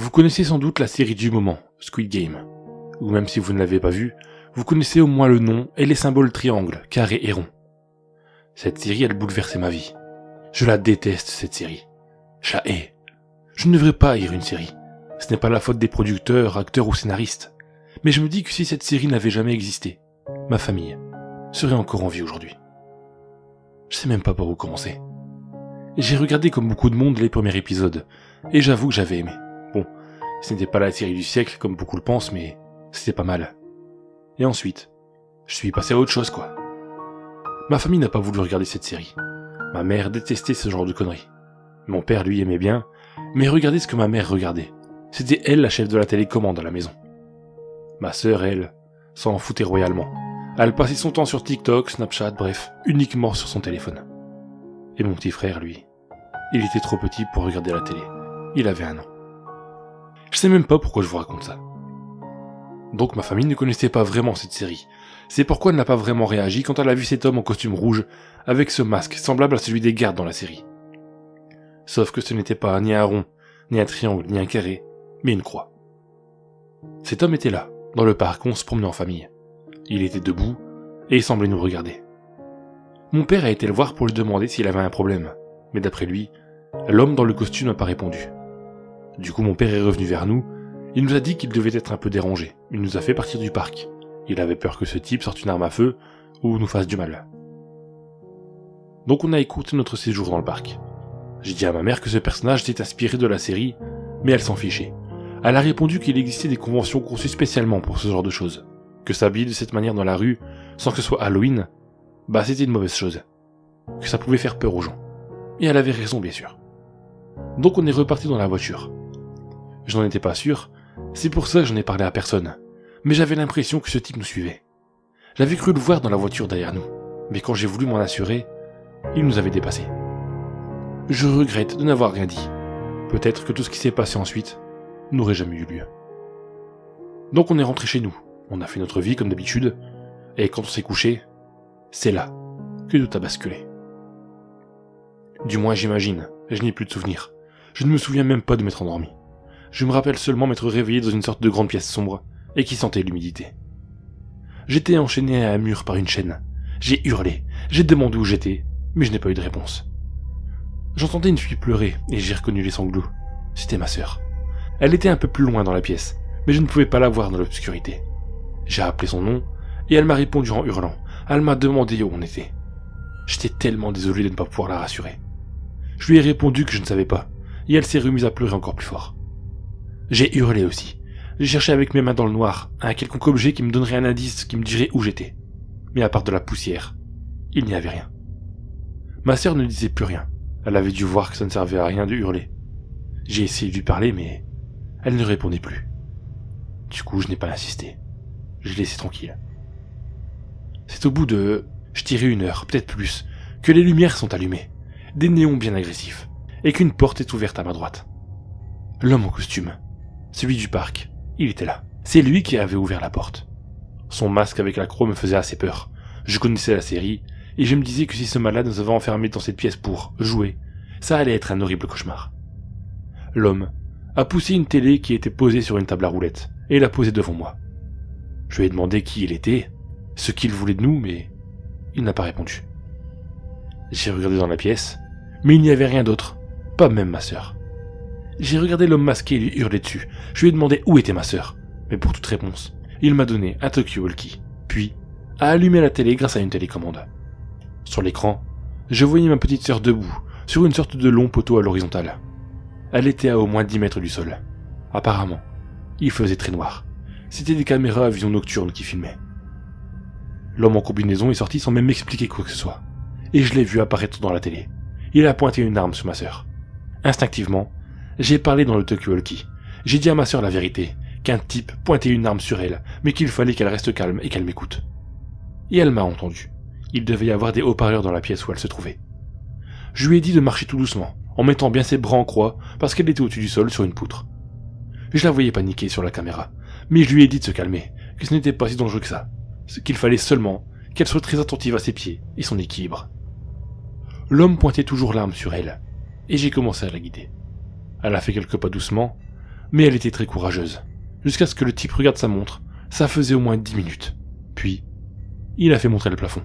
Vous connaissez sans doute la série du moment, Squid Game. Ou même si vous ne l'avez pas vue, vous connaissez au moins le nom et les symboles triangle, carré et rond. Cette série, elle bouleversait ma vie. Je la déteste, cette série. Je la hais. Je ne devrais pas haïr une série. Ce n'est pas la faute des producteurs, acteurs ou scénaristes. Mais je me dis que si cette série n'avait jamais existé, ma famille serait encore en vie aujourd'hui. Je sais même pas par où commencer. J'ai regardé comme beaucoup de monde les premiers épisodes, et j'avoue que j'avais aimé. Bon, ce n'était pas la série du siècle comme beaucoup le pensent, mais c'était pas mal. Et ensuite, je suis passé à autre chose quoi. Ma famille n'a pas voulu regarder cette série. Ma mère détestait ce genre de conneries. Mon père lui aimait bien, mais regardez ce que ma mère regardait. C'était elle la chef de la télécommande à la maison. Ma sœur, elle, s'en foutait royalement. Elle passait son temps sur TikTok, Snapchat, bref, uniquement sur son téléphone. Et mon petit frère, lui, il était trop petit pour regarder la télé. Il avait 1 an. Je sais même pas pourquoi je vous raconte ça. Donc ma famille ne connaissait pas vraiment cette série. C'est pourquoi elle n'a pas vraiment réagi quand elle a vu cet homme en costume rouge, avec ce masque semblable à celui des gardes dans la série. Sauf que ce n'était pas ni un rond, ni un triangle, ni un carré, mais une croix. Cet homme était là, dans le parc où on se promenait en famille. Il était debout, et il semblait nous regarder. Mon père a été le voir pour lui demander s'il avait un problème, mais d'après lui, l'homme dans le costume n'a pas répondu. Du coup mon père est revenu vers nous, il nous a dit qu'il devait être un peu dérangé, il nous a fait partir du parc. Il avait peur que ce type sorte une arme à feu, ou nous fasse du mal. Donc on a écourté notre séjour dans le parc. J'ai dit à ma mère que ce personnage était inspiré de la série, mais elle s'en fichait. Elle a répondu qu'il existait des conventions conçues spécialement pour ce genre de choses. Que s'habiller de cette manière dans la rue, sans que ce soit Halloween, bah c'était une mauvaise chose. Que ça pouvait faire peur aux gens. Et elle avait raison bien sûr. Donc on est reparti dans la voiture. Je n'en étais pas sûr, c'est pour ça que j'en ai parlé à personne. Mais j'avais l'impression que ce type nous suivait. J'avais cru le voir dans la voiture derrière nous, mais quand j'ai voulu m'en assurer, il nous avait dépassés. Je regrette de n'avoir rien dit. Peut-être que tout ce qui s'est passé ensuite n'aurait jamais eu lieu. Donc on est rentré chez nous, on a fait notre vie comme d'habitude, et quand on s'est couché, c'est là que tout a basculé. Du moins j'imagine, je n'ai plus de souvenirs. Je ne me souviens même pas de m'être endormi. Je me rappelle seulement m'être réveillé dans une sorte de grande pièce sombre, et qui sentait l'humidité. J'étais enchaîné à un mur par une chaîne. J'ai hurlé, j'ai demandé où j'étais, mais je n'ai pas eu de réponse. J'entendais une fille pleurer, et j'ai reconnu les sanglots. C'était ma sœur. Elle était un peu plus loin dans la pièce, mais je ne pouvais pas la voir dans l'obscurité. J'ai appelé son nom, et elle m'a répondu en hurlant. Elle m'a demandé où on était. J'étais tellement désolé de ne pas pouvoir la rassurer. Je lui ai répondu que je ne savais pas, et elle s'est remise à pleurer encore plus fort. J'ai hurlé aussi. J'ai cherché avec mes mains dans le noir, un quelconque objet qui me donnerait un indice qui me dirait où j'étais. Mais à part de la poussière, il n'y avait rien. Ma sœur ne disait plus rien. Elle avait dû voir que ça ne servait à rien de hurler. J'ai essayé de lui parler, mais elle ne répondait plus. Du coup, je n'ai pas insisté. Je l'ai laissé tranquille. C'est au bout de, je dirais 1 heure, peut-être plus, que les lumières sont allumées, des néons bien agressifs, et qu'une porte est ouverte à ma droite. L'homme en costume, celui du parc, il était là. C'est lui qui avait ouvert la porte. Son masque avec la croix me faisait assez peur. Je connaissais la série, et je me disais que si ce malade nous avait enfermés dans cette pièce pour jouer, ça allait être un horrible cauchemar. L'homme a poussé une télé qui était posée sur une table à roulettes, et l'a posée devant moi. Je lui ai demandé qui il était, ce qu'il voulait de nous, mais il n'a pas répondu. J'ai regardé dans la pièce, mais il n'y avait rien d'autre, pas même ma sœur. J'ai regardé l'homme masqué et lui hurler dessus. Je lui ai demandé où était ma sœur, mais pour toute réponse, il m'a donné un talkie-walkie, puis a allumé la télé grâce à une télécommande. Sur l'écran, je voyais ma petite sœur debout, sur une sorte de long poteau à l'horizontale. Elle était à au moins 10 mètres du sol. Apparemment, il faisait très noir. C'était des caméras à vision nocturne qui filmaient. L'homme en combinaison est sorti sans même m'expliquer quoi que ce soit. Et je l'ai vu apparaître dans la télé. Il a pointé une arme sur ma sœur. Instinctivement, j'ai parlé dans le talkie-walkie. J'ai dit à ma sœur la vérité, qu'un type pointait une arme sur elle, mais qu'il fallait qu'elle reste calme et qu'elle m'écoute. Et elle m'a entendu. Il devait y avoir des haut-parleurs dans la pièce où elle se trouvait. Je lui ai dit de marcher tout doucement, en mettant bien ses bras en croix, parce qu'elle était au-dessus du sol sur une poutre. Je la voyais paniquer sur la caméra, mais je lui ai dit de se calmer, que ce n'était pas si dangereux que ça, qu'il fallait seulement qu'elle soit très attentive à ses pieds et son équilibre. L'homme pointait toujours l'arme sur elle, et j'ai commencé à la guider. Elle a fait quelques pas doucement, mais elle était très courageuse. Jusqu'à ce que le type regarde sa montre, ça faisait au moins 10 minutes. Puis, il a fait montrer le plafond.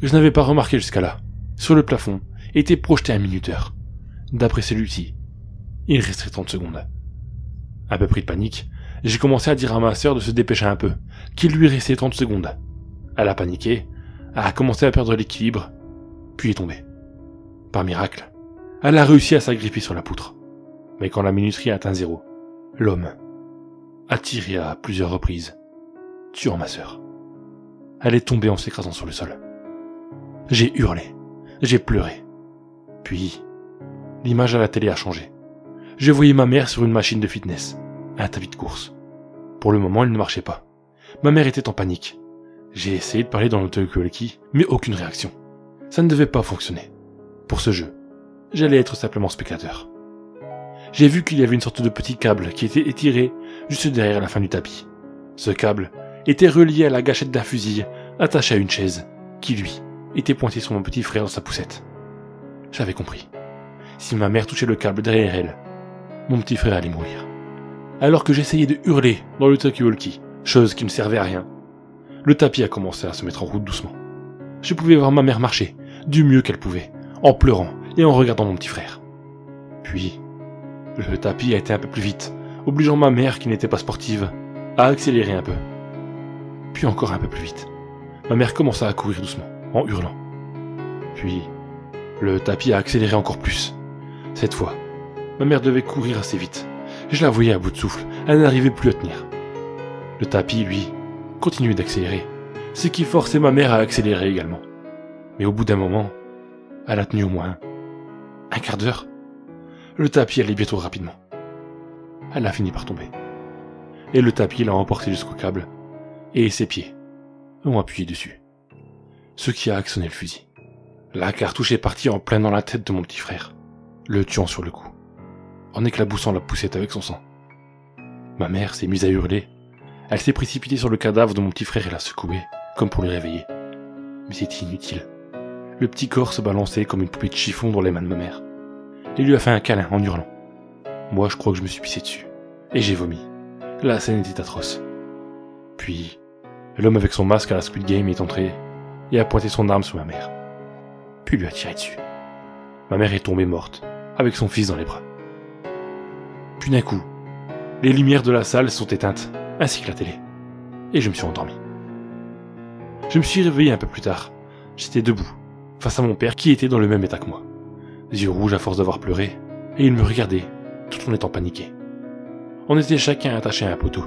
Je n'avais pas remarqué jusqu'à là. Sur le plafond était projeté un minuteur. D'après celui-ci, il resterait 30 secondes. Un peu pris de panique, j'ai commencé à dire à ma sœur de se dépêcher un peu, qu'il lui restait 30 secondes. Elle a paniqué, a commencé à perdre l'équilibre, puis est tombée. Par miracle, elle a réussi à s'agripper sur la poutre. Mais quand la minuterie a atteint 0, l'homme a tiré à plusieurs reprises, tuant ma sœur. Elle est tombée en s'écrasant sur le sol. J'ai hurlé, j'ai pleuré. Puis, l'image à la télé a changé. Je voyais ma mère sur une machine de fitness, un tapis de course. Pour le moment, il ne marchait pas. Ma mère était en panique. J'ai essayé de parler dans le talkie-walkie, mais aucune réaction. Ça ne devait pas fonctionner. Pour ce jeu, j'allais être simplement spectateur. J'ai vu qu'il y avait une sorte de petit câble qui était étiré juste derrière la fin du tapis. Ce câble était relié à la gâchette d'un fusil attaché à une chaise, qui lui, était pointé sur mon petit frère dans sa poussette. J'avais compris. Si ma mère touchait le câble derrière elle, mon petit frère allait mourir. Alors que j'essayais de hurler dans le talkie-walkie, chose qui ne servait à rien, le tapis a commencé à se mettre en route doucement. Je pouvais voir ma mère marcher, du mieux qu'elle pouvait, en pleurant et en regardant mon petit frère. Puis, le tapis a été un peu plus vite, obligeant ma mère, qui n'était pas sportive, à accélérer un peu. Puis encore un peu plus vite. Ma mère commença à courir doucement, en hurlant. Puis, le tapis a accéléré encore plus. Cette fois, ma mère devait courir assez vite. Je la voyais à bout de souffle, elle n'arrivait plus à tenir. Le tapis, lui, continuait d'accélérer, ce qui forçait ma mère à accélérer également. Mais au bout d'un moment, elle a tenu au moins un quart d'heure. Le tapis allait bientôt rapidement. Elle a fini par tomber. Et le tapis l'a emporté jusqu'au câble, et ses pieds ont appuyé dessus. Ce qui a actionné le fusil. La cartouche est partie en plein dans la tête de mon petit frère, le tuant sur le coup, en éclaboussant la poussette avec son sang. Ma mère s'est mise à hurler. Elle s'est précipitée sur le cadavre de mon petit frère et l'a secoué, comme pour le réveiller. Mais c'était inutile. Le petit corps se balançait comme une poupée de chiffon dans les mains de ma mère. Il lui a fait un câlin en hurlant. Moi, je crois que je me suis pissé dessus. Et j'ai vomi. La scène était atroce. Puis, l'homme avec son masque à la Squid Game est entré et a pointé son arme sur ma mère. Puis lui a tiré dessus. Ma mère est tombée morte, avec son fils dans les bras. Puis d'un coup, les lumières de la salle sont éteintes, ainsi que la télé. Et je me suis endormi. Je me suis réveillé un peu plus tard. J'étais debout, face à mon père qui était dans le même état que moi. Les yeux rouges à force d'avoir pleuré, et il me regardait, tout en étant paniqué. On était chacun attaché à un poteau,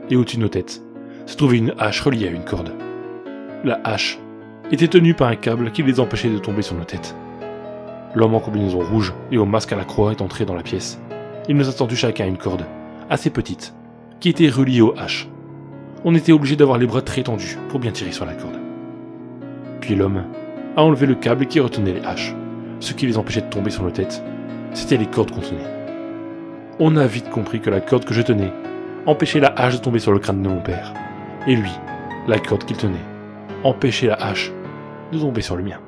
et au-dessus de nos têtes, se trouvait une hache reliée à une corde. La hache était tenue par un câble qui les empêchait de tomber sur nos têtes. L'homme en combinaison rouge et au masque à la croix est entré dans la pièce. Il nous a tendu chacun une corde, assez petite, qui était reliée aux haches. On était obligé d'avoir les bras très tendus pour bien tirer sur la corde. Puis l'homme a enlevé le câble qui retenait les haches. Ce qui les empêchait de tomber sur nos têtes, c'était les cordes qu'on tenait. On a vite compris que la corde que je tenais empêchait la hache de tomber sur le crâne de mon père. Et lui, la corde qu'il tenait, empêchait la hache de tomber sur le mien.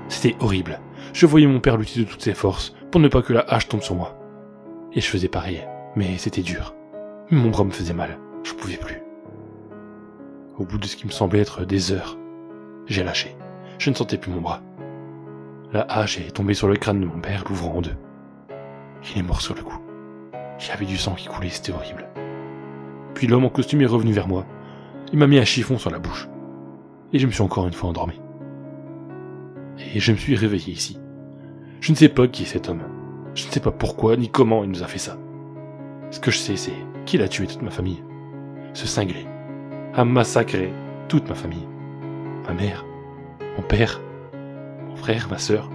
C'était horrible. Je voyais mon père lutter de toutes ses forces pour ne pas que la hache tombe sur moi. Et je faisais pareil, mais c'était dur. Mon bras me faisait mal, je pouvais plus. Au bout de ce qui me semblait être des heures, j'ai lâché. Je ne sentais plus mon bras. La hache est tombée sur le crâne de mon père, l'ouvrant en deux. Il est mort sur le coup. Il y avait du sang qui coulait, c'était horrible. Puis l'homme en costume est revenu vers moi. Il m'a mis un chiffon sur la bouche. Et je me suis encore une fois endormi. Et je me suis réveillé ici. Je ne sais pas qui est cet homme. Je ne sais pas pourquoi ni comment il nous a fait ça. Ce que je sais, c'est qu'il a tué toute ma famille. Ce cinglé a massacré toute ma famille. Ma mère, mon père, mon frère, ma sœur.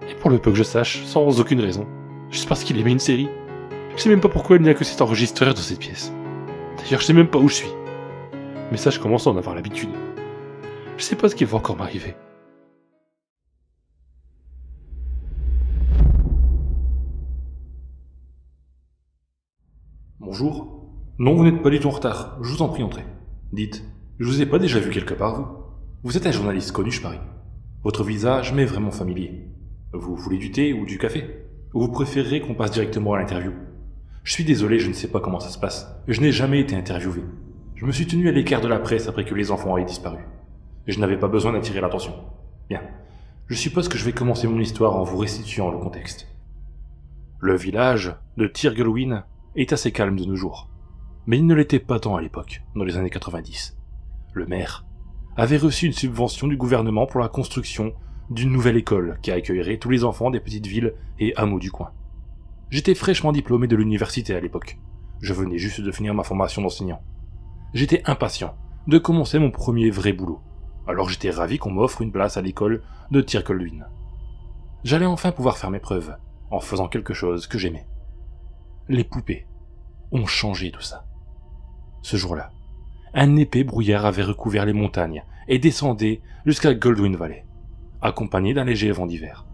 Et pour le peu que je sache, sans aucune raison, juste parce qu'il aimait une série. Je sais même pas pourquoi il n'y a que cet enregistreur dans cette pièce. D'ailleurs, je sais même pas où je suis. Mais ça, je commence à en avoir l'habitude. Je sais pas ce qui va encore m'arriver. Bonjour. Non, vous n'êtes pas du tout en retard. Je vous en prie, entrez. Dites, je vous ai pas déjà vu quelque part, vous? Vous êtes un journaliste connu, je parie. Votre visage m'est vraiment familier. Vous voulez du thé ou du café? Ou vous préférerez qu'on passe directement à l'interview? Je suis désolé, je ne sais pas comment ça se passe. Je n'ai jamais été interviewé. Je me suis tenu à l'écart de la presse après que les enfants aient disparu. Et je n'avais pas besoin d'attirer l'attention. Bien. Je suppose que je vais commencer mon histoire en vous restituant le contexte. Le village de Tirgelwin est assez calme de nos jours. Mais il ne l'était pas tant à l'époque, dans les années 90. Le maire avait reçu une subvention du gouvernement pour la construction d'une nouvelle école qui accueillerait tous les enfants des petites villes et hameaux du coin. J'étais fraîchement diplômé de l'université à l'époque. Je venais juste de finir ma formation d'enseignant. J'étais impatient de commencer mon premier vrai boulot. Alors j'étais ravi qu'on m'offre une place à l'école de Tirkelwin. J'allais enfin pouvoir faire mes preuves, en faisant quelque chose que j'aimais. Les poupées ont changé tout ça. Ce jour-là, un épais brouillard avait recouvert les montagnes et descendait jusqu'à Goldwyn Valley, accompagné d'un léger vent d'hiver.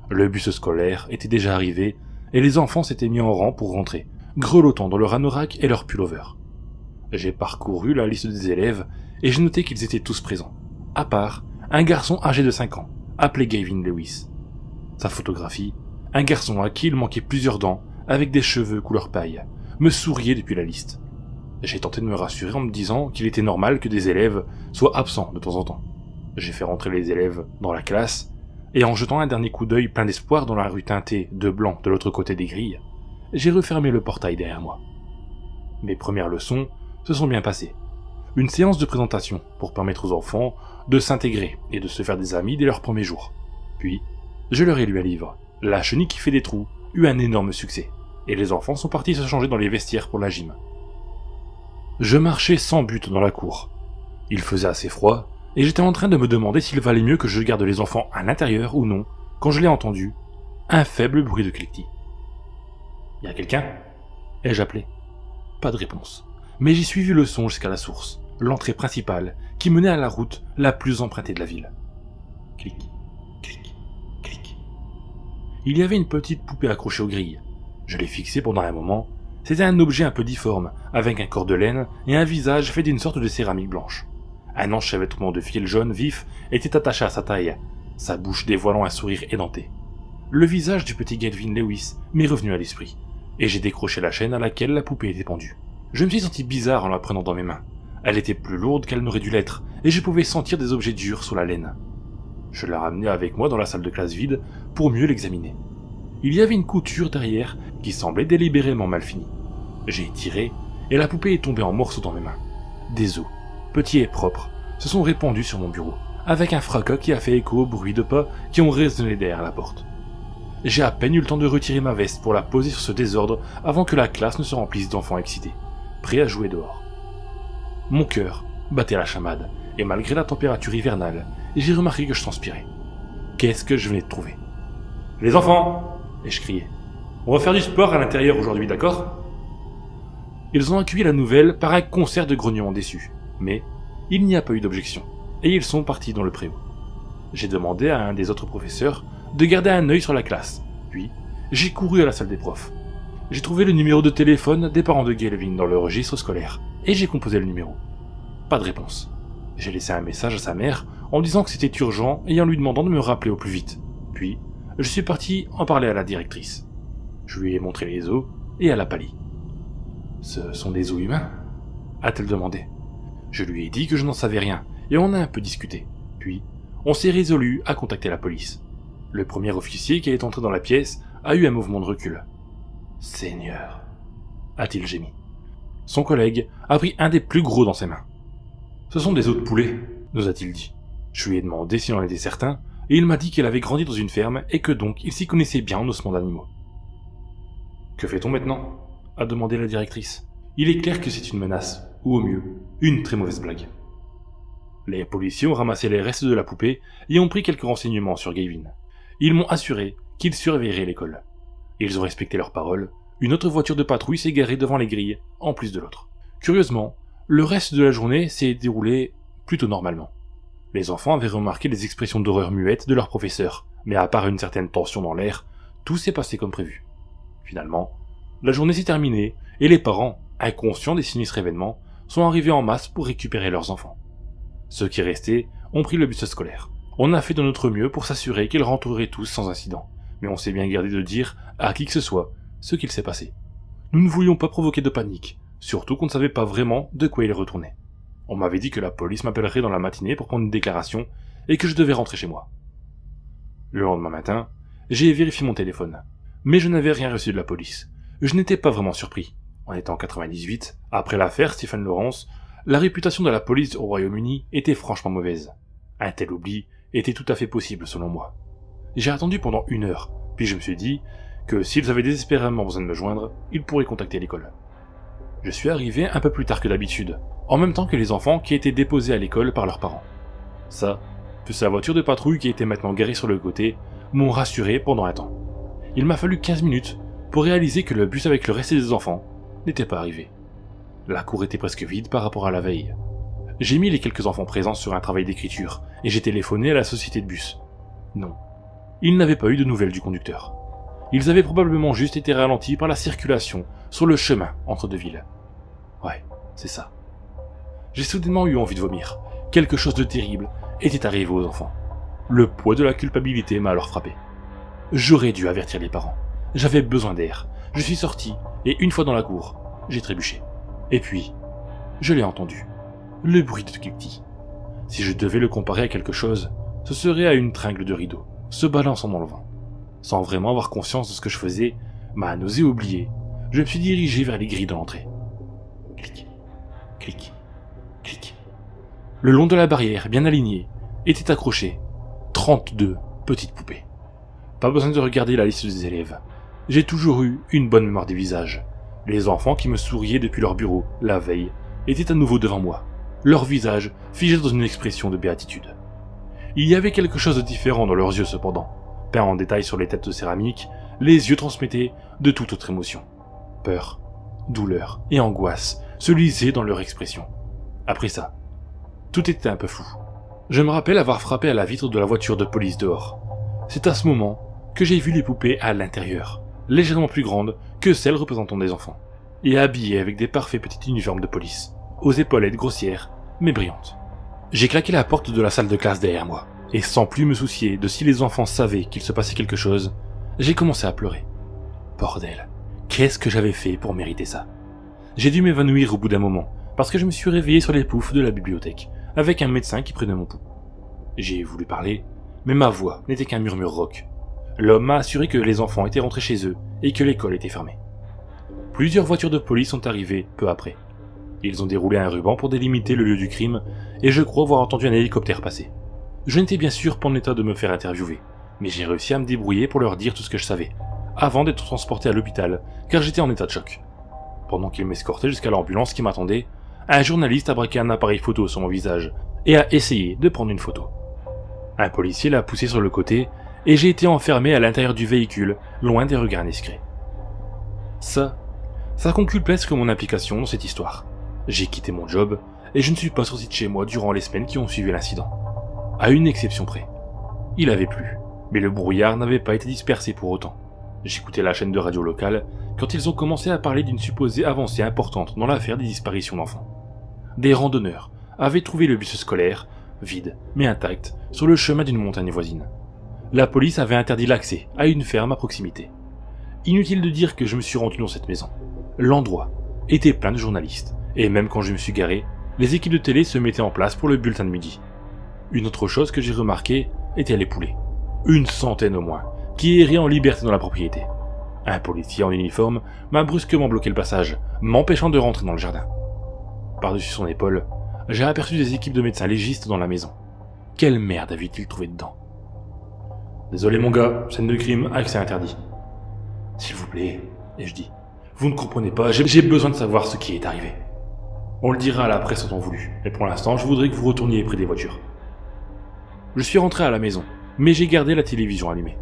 Le bus scolaire était déjà arrivé et les enfants s'étaient mis en rang pour rentrer, grelottant dans leur anorak et leur pullover. J'ai parcouru la liste des élèves et j'ai noté qu'ils étaient tous présents, à part un garçon âgé de 5 ans, appelé Gavin Lewis. Sa photographie, un garçon à qui il manquait plusieurs dents, avec des cheveux couleur paille, me souriait depuis la liste. J'ai tenté de me rassurer en me disant qu'il était normal que des élèves soient absents de temps en temps. J'ai fait rentrer les élèves dans la classe, et en jetant un dernier coup d'œil plein d'espoir dans la rue teintée de blanc de l'autre côté des grilles, j'ai refermé le portail derrière moi. Mes premières leçons se sont bien passées. Une séance de présentation pour permettre aux enfants de s'intégrer et de se faire des amis dès leur premier jour. Puis, je leur ai lu un livre. La chenille qui fait des trous eut un énorme succès, et les enfants sont partis se changer dans les vestiaires pour la gym. Je marchais sans but dans la cour. Il faisait assez froid, et j'étais en train de me demander s'il valait mieux que je garde les enfants à l'intérieur ou non, quand je l'ai entendu, un faible bruit de cliquetis. « Y a quelqu'un » ai-je appelé. Pas de réponse. Mais j'ai suivi le son jusqu'à la source, l'entrée principale, qui menait à la route la plus empruntée de la ville. Clic, clic, clic. Il y avait une petite poupée accrochée aux grilles. Je l'ai fixée pendant un moment. C'était un objet un peu difforme, avec un corps de laine et un visage fait d'une sorte de céramique blanche. Un enchevêtrement de fil jaune vif était attaché à sa taille, sa bouche dévoilant un sourire édenté. Le visage du petit Gavin Lewis m'est revenu à l'esprit, et j'ai décroché la chaîne à laquelle la poupée était pendue. Je me suis senti bizarre en la prenant dans mes mains. Elle était plus lourde qu'elle n'aurait dû l'être, et je pouvais sentir des objets durs sous la laine. Je la ramenai avec moi dans la salle de classe vide pour mieux l'examiner. Il y avait une couture derrière qui semblait délibérément mal finie. J'ai tiré, et la poupée est tombée en morceaux dans mes mains. Des os, petits et propres, se sont répandus sur mon bureau, avec un fracas qui a fait écho aux bruits de pas qui ont résonné derrière la porte. J'ai à peine eu le temps de retirer ma veste pour la poser sur ce désordre avant que la classe ne se remplisse d'enfants excités, prêts à jouer dehors. Mon cœur battait la chamade, et malgré la température hivernale, j'ai remarqué que je transpirais. Qu'est-ce que je venais de trouver ? « Les enfants !» ai-je crié. « On va faire du sport à l'intérieur aujourd'hui, d'accord ?» Ils ont accueilli la nouvelle par un concert de grognements déçus, mais il n'y a pas eu d'objection, et ils sont partis dans le préau. J'ai demandé à un des autres professeurs de garder un œil sur la classe, puis j'ai couru à la salle des profs. J'ai trouvé le numéro de téléphone des parents de Gavin dans le registre scolaire, et j'ai composé le numéro. Pas de réponse. J'ai laissé un message à sa mère en disant que c'était urgent et en lui demandant de me rappeler au plus vite. Puis, je suis parti en parler à la directrice. Je lui ai montré les os et elle a pâli. « Ce sont des os humains ?» a-t-elle demandé. Je lui ai dit que je n'en savais rien, et on a un peu discuté. Puis, on s'est résolu à contacter la police. Le premier officier qui est entré dans la pièce a eu un mouvement de recul. « Seigneur !» a-t-il gémi. Son collègue a pris un des plus gros dans ses mains. « Ce sont des os de poulet !» nous a-t-il dit. Je lui ai demandé s'il en était certain, et il m'a dit qu'il avait grandi dans une ferme et que donc il s'y connaissait bien en ossements d'animaux. « Que fait-on maintenant ?» a demandé la directrice. Il est clair que c'est une menace, ou au mieux, une très mauvaise blague. Les policiers ont ramassé les restes de la poupée et ont pris quelques renseignements sur Gavin. Ils m'ont assuré qu'ils surveilleraient l'école. Ils ont respecté leur parole. Une autre voiture de patrouille s'est garée devant les grilles, en plus de l'autre. Curieusement, le reste de la journée s'est déroulé plutôt normalement. Les enfants avaient remarqué les expressions d'horreur muettes de leur professeur, mais à part une certaine tension dans l'air, tout s'est passé comme prévu. Finalement, la journée s'est terminée et les parents, inconscients des sinistres événements, sont arrivés en masse pour récupérer leurs enfants. Ceux qui restaient ont pris le bus scolaire. On a fait de notre mieux pour s'assurer qu'ils rentreraient tous sans incident, mais on s'est bien gardé de dire à qui que ce soit ce qu'il s'est passé. Nous ne voulions pas provoquer de panique, surtout qu'on ne savait pas vraiment de quoi il retournait. On m'avait dit que la police m'appellerait dans la matinée pour prendre une déclaration et que je devais rentrer chez moi. Le lendemain matin, j'ai vérifié mon téléphone, mais je n'avais rien reçu de la police. Je n'étais pas vraiment surpris. En étant en 98, après l'affaire Stephen Lawrence, la réputation de la police au Royaume-Uni était franchement mauvaise. Un tel oubli était tout à fait possible selon moi. J'ai attendu pendant 1 heure, puis je me suis dit que s'ils avaient désespérément besoin de me joindre, ils pourraient contacter l'école. Je suis arrivé un peu plus tard que d'habitude, en même temps que les enfants qui étaient déposés à l'école par leurs parents. Ça, plus la voiture de patrouille qui était maintenant garée sur le côté, m'ont rassuré pendant un temps. Il m'a fallu 15 minutes pour réaliser que le bus avec le reste des enfants n'était pas arrivé. La cour était presque vide par rapport à la veille. J'ai mis les quelques enfants présents sur un travail d'écriture, et j'ai téléphoné à la société de bus. Non. Ils n'avaient pas eu de nouvelles du conducteur. Ils avaient probablement juste été ralentis par la circulation sur le chemin entre deux villes. Ouais, c'est ça. J'ai soudainement eu envie de vomir. Quelque chose de terrible était arrivé aux enfants. Le poids de la culpabilité m'a alors frappé. J'aurais dû avertir les parents. J'avais besoin d'air. Je suis sorti, et une fois dans la cour, j'ai trébuché. Et puis, je l'ai entendu. Le bruit de cliquetis. Si je devais le comparer à quelque chose, ce serait à une tringle de rideau, se balançant dans le vent. Sans vraiment avoir conscience de ce que je faisais, ma nausée oubliée, je me suis dirigé vers les grilles de l'entrée. Clic, clic, clic. Le long de la barrière, bien alignée, étaient accrochées 32 petites poupées. Pas besoin de regarder la liste des élèves. J'ai toujours eu une bonne mémoire des visages. Les enfants qui me souriaient depuis leur bureau, la veille, étaient à nouveau devant moi, leurs visages figés dans une expression de béatitude. Il y avait quelque chose de différent dans leurs yeux cependant. Peints en détail sur les têtes de céramique, les yeux transmettaient de toute autre émotion. Peur, douleur et angoisse se lisaient dans leur expression. Après ça, tout était un peu flou. Je me rappelle avoir frappé à la vitre de la voiture de police dehors. C'est à ce moment que j'ai vu les poupées à l'intérieur, légèrement plus grandes que celles représentant des enfants, et habillées avec des parfaits petits uniformes de police, aux épaulettes grossières, mais brillantes. J'ai claqué la porte de la salle de classe derrière moi, et sans plus me soucier de si les enfants savaient qu'il se passait quelque chose, j'ai commencé à pleurer. Bordel, qu'est-ce que j'avais fait pour mériter ça? J'ai dû m'évanouir au bout d'un moment, parce que je me suis réveillé sur les poufs de la bibliothèque, avec un médecin qui prenait mon pouls. J'ai voulu parler, mais ma voix n'était qu'un murmure rauque. L'homme m'a assuré que les enfants étaient rentrés chez eux et que l'école était fermée. Plusieurs voitures de police sont arrivées peu après. Ils ont déroulé un ruban pour délimiter le lieu du crime, et je crois avoir entendu un hélicoptère passer. Je n'étais bien sûr pas en état de me faire interviewer, mais j'ai réussi à me débrouiller pour leur dire tout ce que je savais, avant d'être transporté à l'hôpital, car j'étais en état de choc. Pendant qu'ils m'escortaient jusqu'à l'ambulance qui m'attendait, un journaliste a braqué un appareil photo sur mon visage, et a essayé de prendre une photo. Un policier l'a poussé sur le côté, et j'ai été enfermé à l'intérieur du véhicule, loin des regards indiscrets. Ça conclut presque mon implication dans cette histoire. J'ai quitté mon job, et je ne suis pas sorti de chez moi durant les semaines qui ont suivi l'incident. À une exception près. Il avait plu, mais le brouillard n'avait pas été dispersé pour autant. J'écoutais la chaîne de radio locale quand ils ont commencé à parler d'une supposée avancée importante dans l'affaire des disparitions d'enfants. Des randonneurs avaient trouvé le bus scolaire, vide mais intact, sur le chemin d'une montagne voisine. La police avait interdit l'accès à une ferme à proximité. Inutile de dire que je me suis rendu dans cette maison. L'endroit était plein de journalistes, et même quand je me suis garé, les équipes de télé se mettaient en place pour le bulletin de midi. Une autre chose que j'ai remarqué était les poulets. 100 au moins, qui erraient en liberté dans la propriété. Un policier en uniforme m'a brusquement bloqué le passage, m'empêchant de rentrer dans le jardin. Par-dessus son épaule, j'ai aperçu des équipes de médecins légistes dans la maison. Quelle merde avait-il trouvé dedans? Désolé mon gars, scène de crime, accès interdit. S'il vous plaît, ai-je dit. Vous ne comprenez pas, j'ai besoin de savoir ce qui est arrivé. On le dira à la presse en temps voulu, mais pour l'instant, je voudrais que vous retourniez près des voitures. Je suis rentré à la maison, mais j'ai gardé la télévision allumée.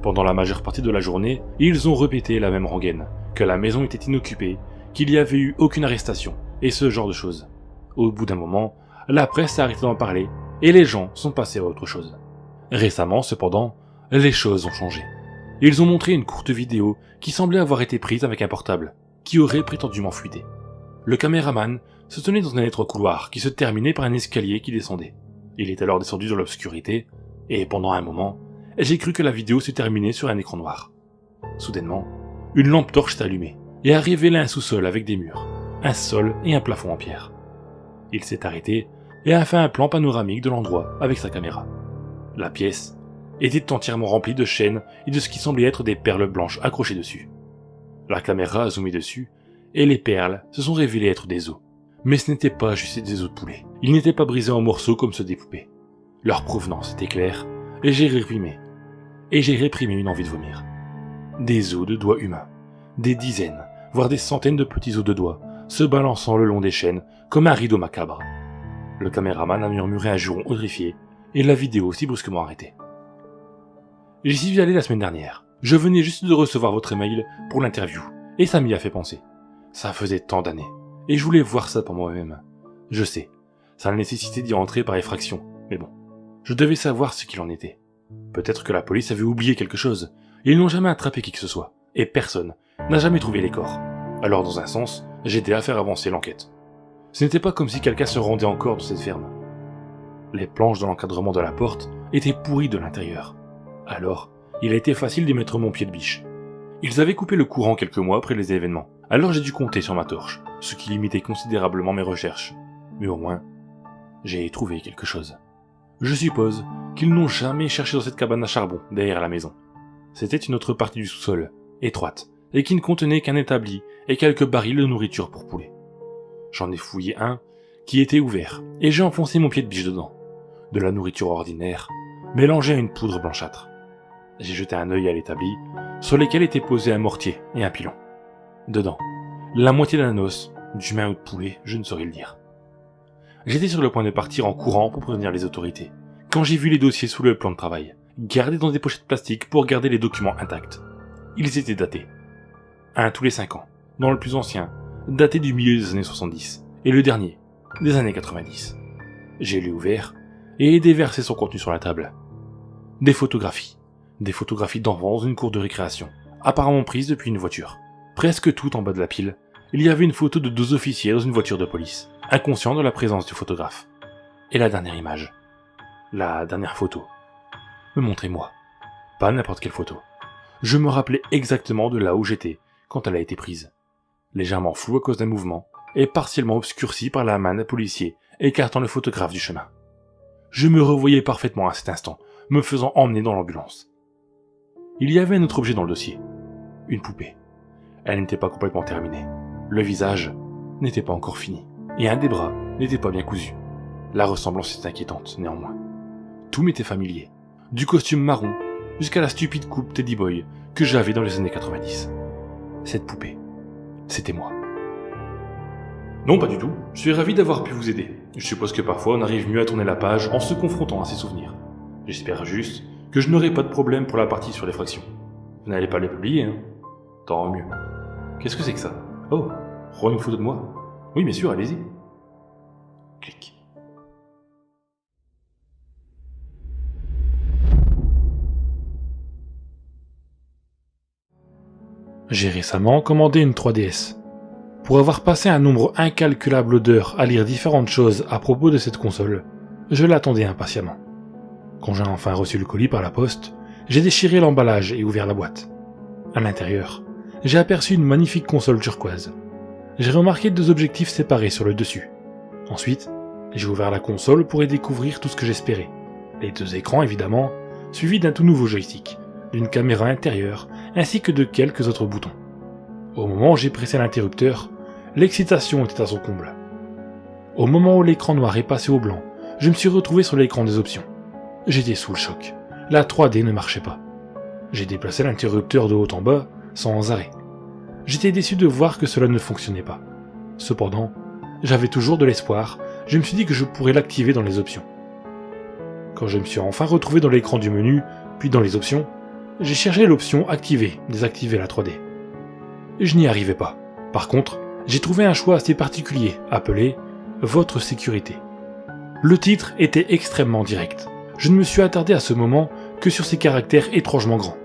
Pendant la majeure partie de la journée, ils ont répété la même rengaine, que la maison était inoccupée, qu'il n'y avait eu aucune arrestation, et ce genre de choses. Au bout d'un moment, la presse a arrêté d'en parler, et les gens sont passés à autre chose. Récemment, cependant, les choses ont changé. Ils ont montré une courte vidéo qui semblait avoir été prise avec un portable, qui aurait prétendument fuité. Le caméraman se tenait dans un étroit couloir qui se terminait par un escalier qui descendait. Il est alors descendu dans l'obscurité, et pendant un moment, j'ai cru que la vidéo se terminait sur un écran noir. Soudainement, une lampe torche s'est allumée, et a révélé un sous-sol avec des murs, un sol et un plafond en pierre. Il s'est arrêté et a fait un plan panoramique de l'endroit avec sa caméra. La pièce était entièrement remplie de chaînes et de ce qui semblait être des perles blanches accrochées dessus. La caméra a zoomé dessus et les perles se sont révélées être des os. Mais ce n'était pas juste des os de poulet. Ils n'étaient pas brisés en morceaux comme ceux des poupées. Leur provenance était claire et j'ai réprimé une envie de vomir. Des os de doigts humains. Des dizaines, voire des centaines de petits os de doigts se balançant le long des chaînes comme un rideau macabre. Le caméraman a murmuré un juron horrifié et la vidéo s'est brusquement arrêtée. J'y suis allé la semaine dernière. Je venais juste de recevoir votre email pour l'interview et ça m'y a fait penser. Ça faisait tant d'années et je voulais voir ça pour moi-même. Je sais, ça nécessitait d'y rentrer par effraction, mais bon, je devais savoir ce qu'il en était. Peut-être que la police avait oublié quelque chose. Ils n'ont jamais attrapé qui que ce soit et personne n'a jamais trouvé les corps. Alors dans un sens, j'ai aidé à faire avancer l'enquête. Ce n'était pas comme si quelqu'un se rendait encore dans cette ferme. Les planches de l'encadrement de la porte étaient pourries de l'intérieur. Alors, il a été facile d'y mettre mon pied de biche. Ils avaient coupé le courant quelques mois après les événements, alors j'ai dû compter sur ma torche, ce qui limitait considérablement mes recherches. Mais au moins, j'ai trouvé quelque chose. Je suppose qu'ils n'ont jamais cherché dans cette cabane à charbon, derrière la maison. C'était une autre partie du sous-sol, étroite, et qui ne contenait qu'un établi et quelques barils de nourriture pour poulet. J'en ai fouillé un qui était ouvert, et j'ai enfoncé mon pied de biche dedans. De la nourriture ordinaire, mélangée à une poudre blanchâtre. J'ai jeté un œil à l'établi, sur lequel était posé un mortier et un pilon. Dedans, la moitié d'un os, d'humain ou de poulet, je ne saurais le dire. J'étais sur le point de partir en courant pour prévenir les autorités, quand j'ai vu les dossiers sous le plan de travail, gardés dans des pochettes plastiques pour garder les documents intacts. Ils étaient datés. Un tous les 5 ans, dans le plus ancien, daté du milieu des années 70, et le dernier, des années 90. J'ai lu ouvert, et déversé son contenu sur la table. Des photographies d'enfants dans une cour de récréation, apparemment prises depuis une voiture. Presque tout en bas de la pile, il y avait une photo de 2 officiers dans une voiture de police, inconscients de la présence du photographe. Et la dernière image, la dernière photo, me montrait moi. Pas n'importe quelle photo. Je me rappelais exactement de là où j'étais quand elle a été prise. Légèrement floue à cause d'un mouvement, et partiellement obscurcie par la main d'un policier écartant le photographe du chemin. Je me revoyais parfaitement à cet instant, me faisant emmener dans l'ambulance. Il y avait un autre objet dans le dossier. Une poupée. Elle n'était pas complètement terminée. Le visage n'était pas encore fini. Et un des bras n'était pas bien cousu. La ressemblance était inquiétante, néanmoins. Tout m'était familier. Du costume marron jusqu'à la stupide coupe Teddy Boy que j'avais dans les années 90. Cette poupée, c'était moi. Non, pas du tout. Je suis ravi d'avoir pu vous aider. Je suppose que parfois on arrive mieux à tourner la page en se confrontant à ses souvenirs. J'espère juste que je n'aurai pas de problème pour la partie sur les fractions. Vous n'allez pas les publier, hein? Tant mieux. Qu'est-ce que c'est que ça? Oh, prends une photo de moi? Oui, bien sûr, allez-y. Clic. J'ai récemment commandé une 3DS. Pour avoir passé un nombre incalculable d'heures à lire différentes choses à propos de cette console, je l'attendais impatiemment. Quand j'ai enfin reçu le colis par la poste, j'ai déchiré l'emballage et ouvert la boîte. À l'intérieur, j'ai aperçu une magnifique console turquoise. J'ai remarqué 2 objectifs séparés sur le dessus. Ensuite, j'ai ouvert la console pour y découvrir tout ce que j'espérais. Les 2 écrans évidemment, suivis d'un tout nouveau joystick, d'une caméra intérieure, ainsi que de quelques autres boutons. Au moment où j'ai pressé l'interrupteur, l'excitation était à son comble. Au moment où l'écran noir est passé au blanc, je me suis retrouvé sur l'écran des options. J'étais sous le choc. La 3D ne marchait pas. J'ai déplacé l'interrupteur de haut en bas, sans arrêt. J'étais déçu de voir que cela ne fonctionnait pas. Cependant, j'avais toujours de l'espoir, je me suis dit que je pourrais l'activer dans les options. Quand je me suis enfin retrouvé dans l'écran du menu, puis dans les options, j'ai cherché l'option activer, désactiver la 3D. Je n'y arrivais pas. Par contre, j'ai trouvé un choix assez particulier, appelé « Votre sécurité ». Le titre était extrêmement direct. Je ne me suis attardé à ce moment que sur ces caractères étrangement grands.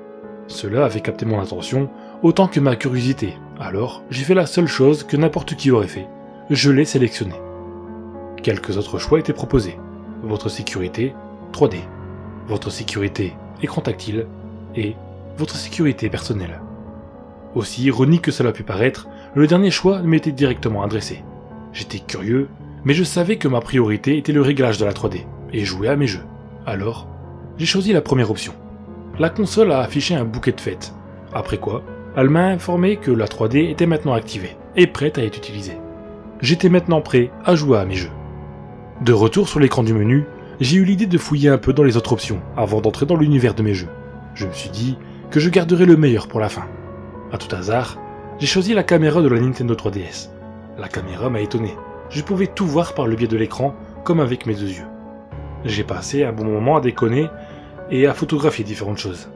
Cela avait capté mon attention autant que ma curiosité, alors j'ai fait la seule chose que n'importe qui aurait fait. Je l'ai sélectionné. Quelques autres choix étaient proposés. Votre sécurité, 3D. Votre sécurité, écran tactile. Et votre sécurité personnelle. Aussi ironique que cela pu paraître, le dernier choix m'était directement adressé. J'étais curieux, mais je savais que ma priorité était le réglage de la 3D, et jouer à mes jeux. Alors, j'ai choisi la première option. La console a affiché un bouquet de fêtes, après quoi, elle m'a informé que la 3D était maintenant activée, et prête à être utilisée. J'étais maintenant prêt à jouer à mes jeux. De retour sur l'écran du menu, j'ai eu l'idée de fouiller un peu dans les autres options, avant d'entrer dans l'univers de mes jeux. Je me suis dit que je garderais le meilleur pour la fin. À tout hasard, j'ai choisi la caméra de la Nintendo 3DS. La caméra m'a étonné. Je pouvais tout voir par le biais de l'écran, comme avec mes 2 yeux. J'ai passé un bon moment à déconner et à photographier différentes choses.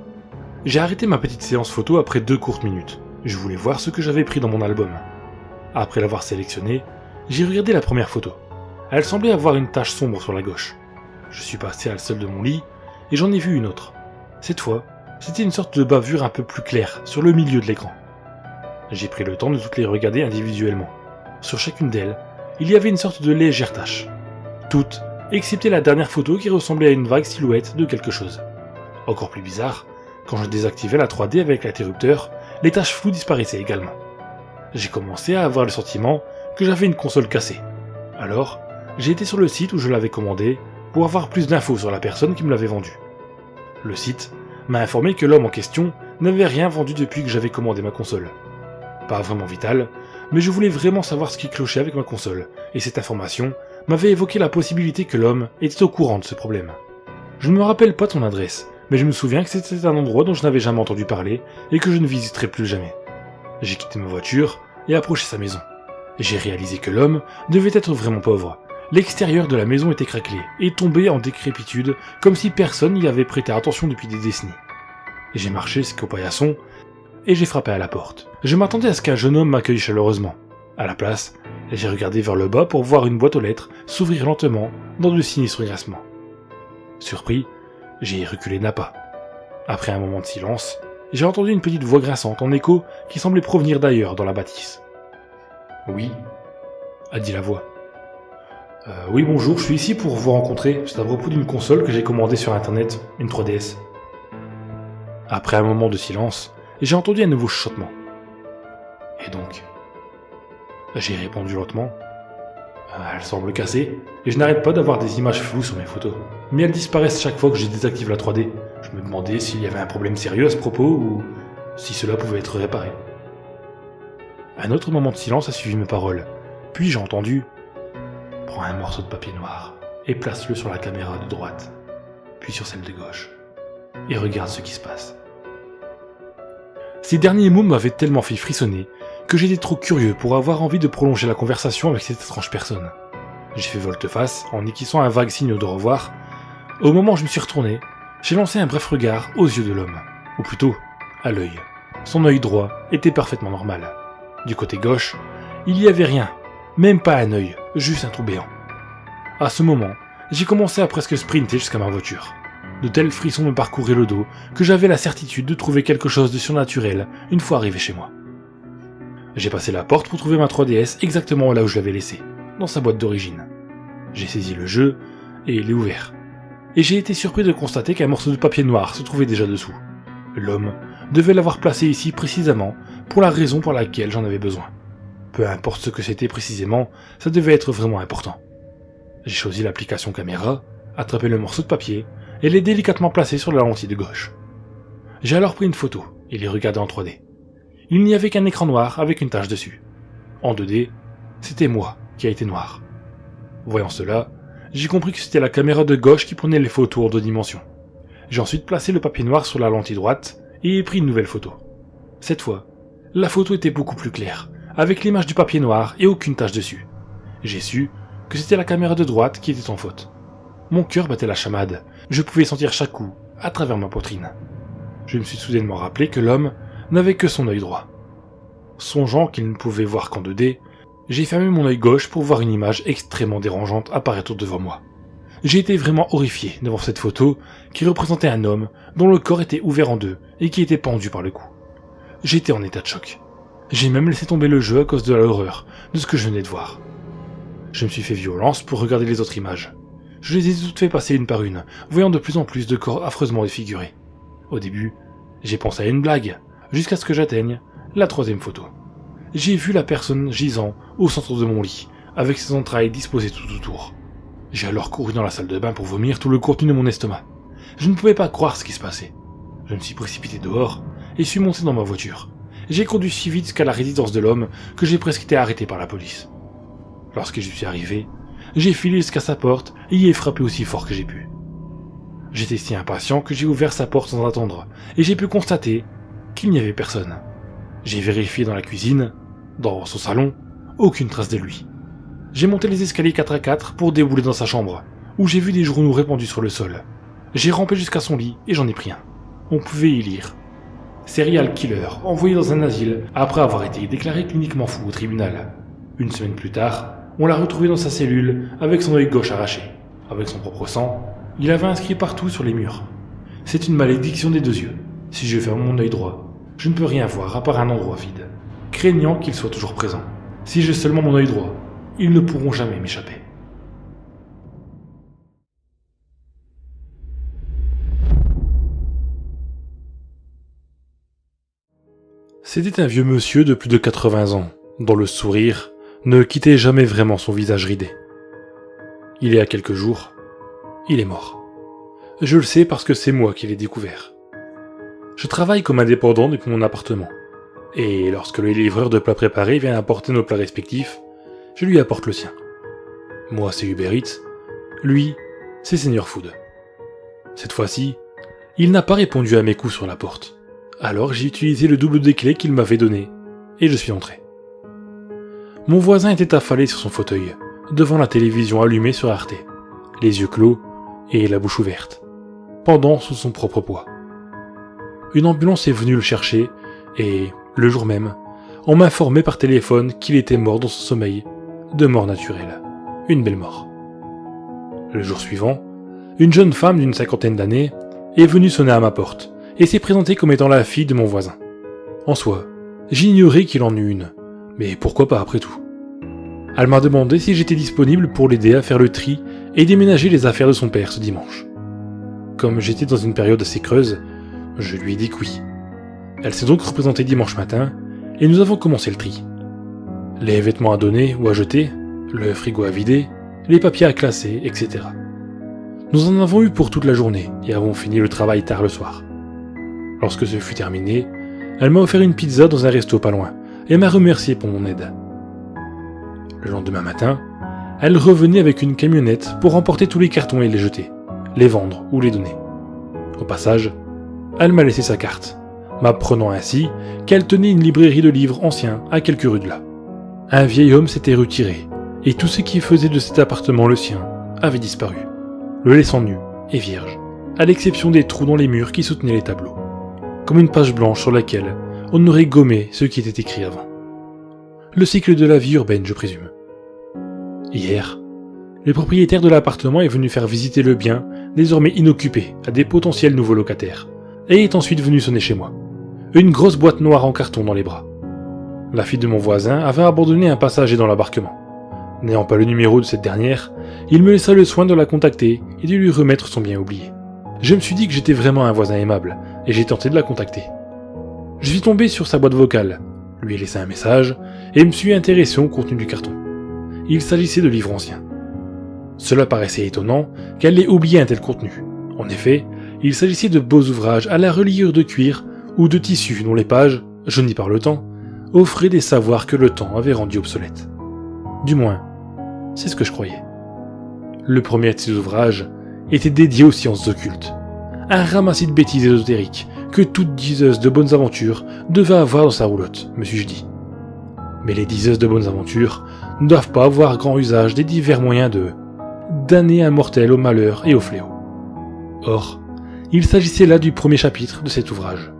J'ai arrêté ma petite séance photo après 2 courtes minutes. Je voulais voir ce que j'avais pris dans mon album. Après l'avoir sélectionné, j'ai regardé la première photo. Elle semblait avoir une tache sombre sur la gauche. Je suis passé à la salle de mon lit et j'en ai vu une autre. Cette fois, c'était une sorte de bavure un peu plus claire sur le milieu de l'écran. J'ai pris le temps de toutes les regarder individuellement. Sur chacune d'elles, il y avait une sorte de légère tache. Toutes, excepté la dernière photo qui ressemblait à une vague silhouette de quelque chose. Encore plus bizarre, quand je désactivais la 3D avec l'interrupteur, les taches floues disparaissaient également. J'ai commencé à avoir le sentiment que j'avais une console cassée. Alors, j'ai été sur le site où je l'avais commandé pour avoir plus d'infos sur la personne qui me l'avait vendue. Le site m'a informé que l'homme en question n'avait rien vendu depuis que j'avais commandé ma console. Pas vraiment vital, mais je voulais vraiment savoir ce qui clochait avec ma console, et cette information m'avait évoqué la possibilité que l'homme était au courant de ce problème. Je ne me rappelle pas de son adresse, mais je me souviens que c'était un endroit dont je n'avais jamais entendu parler et que je ne visiterai plus jamais. J'ai quitté ma voiture et approché sa maison. J'ai réalisé que l'homme devait être vraiment pauvre. L'extérieur de la maison était craquelé et tombé en décrépitude comme si personne n'y avait prêté attention depuis des décennies. J'ai marché jusqu'au paillasson et j'ai frappé à la porte. Je m'attendais à ce qu'un jeune homme m'accueille chaleureusement. À la place, j'ai regardé vers le bas pour voir une boîte aux lettres s'ouvrir lentement dans de sinistres grincements. Surpris, j'ai reculé d'un pas. Après un moment de silence, j'ai entendu une petite voix grinçante en écho qui semblait provenir d'ailleurs dans la bâtisse. « Oui » a dit la voix. Oui, bonjour, je suis ici pour vous rencontrer. C'est à propos d'une console que j'ai commandée sur internet, une 3DS. » Après un moment de silence, j'ai entendu un nouveau chuchotement. « Et donc ?» J'ai répondu lentement. Elle semble cassée, et je n'arrête pas d'avoir des images floues sur mes photos. Mais elles disparaissent chaque fois que je désactive la 3D. Je me demandais s'il y avait un problème sérieux à ce propos, ou si cela pouvait être réparé. Un autre moment de silence a suivi mes paroles, puis j'ai entendu « Prends un morceau de papier noir, et place-le sur la caméra de droite, puis sur celle de gauche, et regarde ce qui se passe. » Ces derniers mots m'avaient tellement fait frissonner que j'étais trop curieux pour avoir envie de prolonger la conversation avec cette étrange personne. J'ai fait volte-face en esquissant un vague signe de revoir. Au moment où je me suis retourné, j'ai lancé un bref regard aux yeux de l'homme, ou plutôt à l'œil. Son œil droit était parfaitement normal. Du côté gauche, il n'y avait rien, même pas un œil, juste un trou béant. À ce moment, j'ai commencé à presque sprinter jusqu'à ma voiture. De tels frissons me parcouraient le dos que j'avais la certitude de trouver quelque chose de surnaturel une fois arrivé chez moi. J'ai passé la porte pour trouver ma 3DS exactement là où je l'avais laissée, dans sa boîte d'origine. J'ai saisi le jeu et l'ai ouvert. Et j'ai été surpris de constater qu'un morceau de papier noir se trouvait déjà dessous. L'homme devait l'avoir placé ici précisément pour la raison pour laquelle j'en avais besoin. Peu importe ce que c'était précisément, ça devait être vraiment important. J'ai choisi l'application caméra, attrapé le morceau de papier et l'ai délicatement placé sur la lentille de gauche. J'ai alors pris une photo et l'ai regardée en 3D. Il n'y avait qu'un écran noir avec une tache dessus. En 2D, c'était moi qui a été noir. Voyant cela, j'ai compris que c'était la caméra de gauche qui prenait les photos en 2 dimensions. J'ai ensuite placé le papier noir sur la lentille droite et ai pris une nouvelle photo. Cette fois, la photo était beaucoup plus claire, avec l'image du papier noir et aucune tache dessus. J'ai su que c'était la caméra de droite qui était en faute. Mon cœur battait la chamade, je pouvais sentir chaque coup à travers ma poitrine. Je me suis soudainement rappelé que l'homme n'avait que son œil droit. Songeant qu'il ne pouvait voir qu'en 2D, j'ai fermé mon œil gauche pour voir une image extrêmement dérangeante apparaître devant moi. J'ai été vraiment horrifié devant cette photo qui représentait un homme dont le corps était ouvert en deux et qui était pendu par le cou. J'étais en état de choc. J'ai même laissé tomber le jeu à cause de l'horreur de ce que je venais de voir. Je me suis fait violence pour regarder les autres images. Je les ai toutes fait passer une par une, voyant de plus en plus de corps affreusement défigurés. Au début, j'ai pensé à une blague, jusqu'à ce que j'atteigne La troisième photo. J'ai vu la personne gisant au centre de mon lit, avec ses entrailles disposées tout autour. J'ai alors couru dans la salle de bain pour vomir tout le contenu de mon estomac. Je ne pouvais pas croire ce qui se passait. Je me suis précipité dehors et suis monté dans ma voiture. J'ai conduit si vite qu'à la résidence de l'homme que j'ai presque été arrêté par la police. Lorsque je suis arrivé, j'ai filé jusqu'à sa porte et y ai frappé aussi fort que j'ai pu. J'étais si impatient que j'ai ouvert sa porte sans attendre et j'ai pu constater qu'il n'y avait personne. J'ai vérifié dans la cuisine, dans son salon, aucune trace de lui. J'ai monté les escaliers 4x4 pour débouler dans sa chambre, où j'ai vu des journaux répandus sur le sol. J'ai rampé jusqu'à son lit et j'en ai pris un. On pouvait y lire. Serial killer, envoyé dans un asile après avoir été déclaré cliniquement fou au tribunal. Une semaine plus tard, on l'a retrouvé dans sa cellule avec son œil gauche arraché. Avec son propre sang, il avait inscrit partout sur les murs. C'est une malédiction des deux yeux. Si je ferme mon œil droit, je ne peux rien voir à part un endroit vide, craignant qu'il soit toujours présent. Si j'ai seulement mon œil droit, ils ne pourront jamais m'échapper. C'était un vieux monsieur de plus de 80 ans, dont le sourire ne quittait jamais vraiment son visage ridé. Il y a quelques jours, il est mort. Je le sais parce que c'est moi qui l'ai découvert. Je travaille comme indépendant depuis mon appartement, et lorsque le livreur de plats préparés vient apporter nos plats respectifs, je lui apporte le sien. Moi, c'est Uber Eats, lui, c'est Senior Food. Cette fois-ci, il n'a pas répondu à mes coups sur la porte. Alors j'ai utilisé le double des clés qu'il m'avait donné, et je suis entré. Mon voisin était affalé sur son fauteuil, devant la télévision allumée sur Arte, les yeux clos et la bouche ouverte, pendant sous son propre poids. Une ambulance est venue le chercher, et, le jour même, on m'a informé par téléphone qu'il était mort dans son sommeil, de mort naturelle, une belle mort. Le jour suivant, une jeune femme d'une 50aine d'années est venue sonner à ma porte, et s'est présentée comme étant la fille de mon voisin. En soi, j'ignorais qu'il en eût une, mais pourquoi pas après tout. Elle m'a demandé si j'étais disponible pour l'aider à faire le tri et déménager les affaires de son père ce dimanche. Comme j'étais dans une période assez creuse, je lui ai dit que oui. Elle s'est donc représentée dimanche matin, et nous avons commencé le tri. Les vêtements à donner ou à jeter, le frigo à vider, les papiers à classer, etc. Nous en avons eu pour toute la journée, et avons fini le travail tard le soir. Lorsque ce fut terminé, elle m'a offert une pizza dans un resto pas loin et m'a remercié pour mon aide. Le lendemain matin, elle revenait avec une camionnette pour emporter tous les cartons et les jeter, les vendre ou les donner. Au passage, elle m'a laissé sa carte, m'apprenant ainsi qu'elle tenait une librairie de livres anciens à quelques rues de là. Un vieil homme s'était retiré et tout ce qui faisait de cet appartement le sien avait disparu, le laissant nu et vierge, à l'exception des trous dans les murs qui soutenaient les tableaux. Comme une page blanche sur laquelle on aurait gommé ce qui était écrit avant. Le cycle de la vie urbaine, je présume. Hier, le propriétaire de l'appartement est venu faire visiter le bien, désormais inoccupé, à des potentiels nouveaux locataires, et est ensuite venu sonner chez moi. Une grosse boîte noire en carton dans les bras. La fille de mon voisin avait abandonné un passager dans l'embarquement. N'ayant pas le numéro de cette dernière, il me laissa le soin de la contacter et de lui remettre son bien oublié. Je me suis dit que j'étais vraiment un voisin aimable, et j'ai tenté de la contacter. Je suis tombé sur sa boîte vocale, lui ai laissé un message, et me suis intéressé au contenu du carton. Il s'agissait de livres anciens. Cela paraissait étonnant qu'elle ait oublié un tel contenu. En effet, il s'agissait de beaux ouvrages à la reliure de cuir ou de tissu dont les pages, jaunies par le temps, offraient des savoirs que le temps avait rendus obsolètes. Du moins, c'est ce que je croyais. Le premier de ces ouvrages était dédié aux sciences occultes. Un ramassis de bêtises ésotériques que toute diseuse de bonnes aventures devait avoir dans sa roulotte, me suis-je dit. Mais les diseuses de bonnes aventures ne doivent pas avoir grand usage des divers moyens de damner un mortel au malheur et au fléau. Or, il s'agissait là du premier chapitre de cet ouvrage.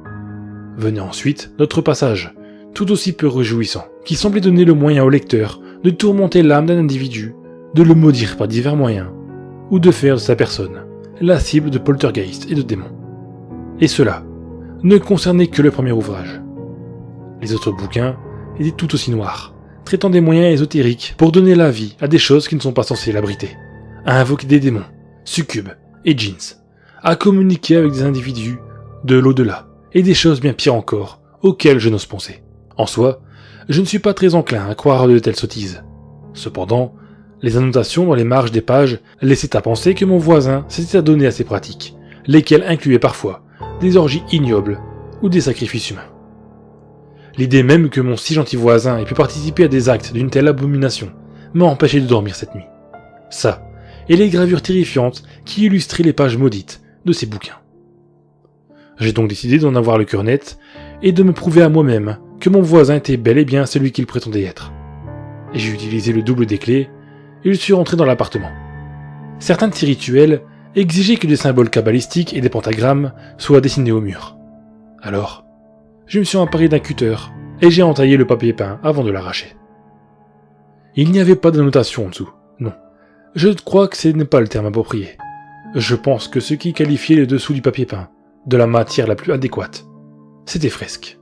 Venait ensuite notre passage, tout aussi peu réjouissant, qui semblait donner le moyen au lecteur de tourmenter l'âme d'un individu, de le maudire par divers moyens, ou de faire de sa personne la cible de poltergeists et de démons. Et cela ne concernait que le premier ouvrage. Les autres bouquins étaient tout aussi noirs, traitant des moyens ésotériques pour donner la vie à des choses qui ne sont pas censées l'abriter, à invoquer des démons, succubes et djinns, à communiquer avec des individus de l'au-delà, et des choses bien pires encore, auxquelles je n'ose penser. En soi, je ne suis pas très enclin à croire de telles sottises. Cependant, les annotations dans les marges des pages laissaient à penser que mon voisin s'était adonné à ces pratiques, lesquelles incluaient parfois des orgies ignobles ou des sacrifices humains. L'idée même que mon si gentil voisin ait pu participer à des actes d'une telle abomination m'a empêché de dormir cette nuit. Ça, et les gravures terrifiantes qui illustraient les pages maudites de ces bouquins. J'ai donc décidé d'en avoir le cœur net et de me prouver à moi-même que mon voisin était bel et bien celui qu'il prétendait être. Et j'ai utilisé le double des clés et je suis rentré dans l'appartement. Certains de ces rituels exigeaient que des symboles kabbalistiques et des pentagrammes soient dessinés au mur. Alors, je me suis emparé d'un cutter et j'ai entaillé le papier peint avant de l'arracher. Il n'y avait pas d'annotation en dessous, non. Je crois que ce n'est pas le terme approprié. Je pense que ce qui qualifiait le dessous du papier peint de la matière la plus adéquate, c'était fresque.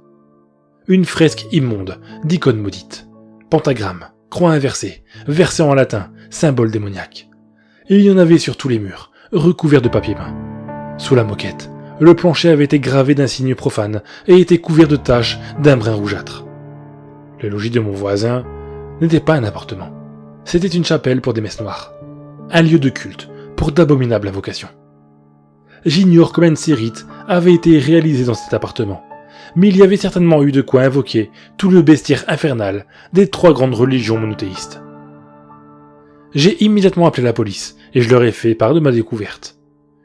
Une fresque immonde, d'icônes maudites, pentagramme, croix inversée, versée en latin, symbole démoniaque. Et il y en avait sur tous les murs, recouverts de papier peint. Sous la moquette, le plancher avait été gravé d'un signe profane et était couvert de taches d'un brun rougeâtre. Le logis de mon voisin n'était pas un appartement. C'était une chapelle pour des messes noires. Un lieu de culte pour d'abominables invocations. J'ignore combien de ces rites avaient été réalisés dans cet appartement, mais il y avait certainement eu de quoi invoquer tout le bestiaire infernal des 3 grandes religions monothéistes. J'ai immédiatement appelé la police et je leur ai fait part de ma découverte.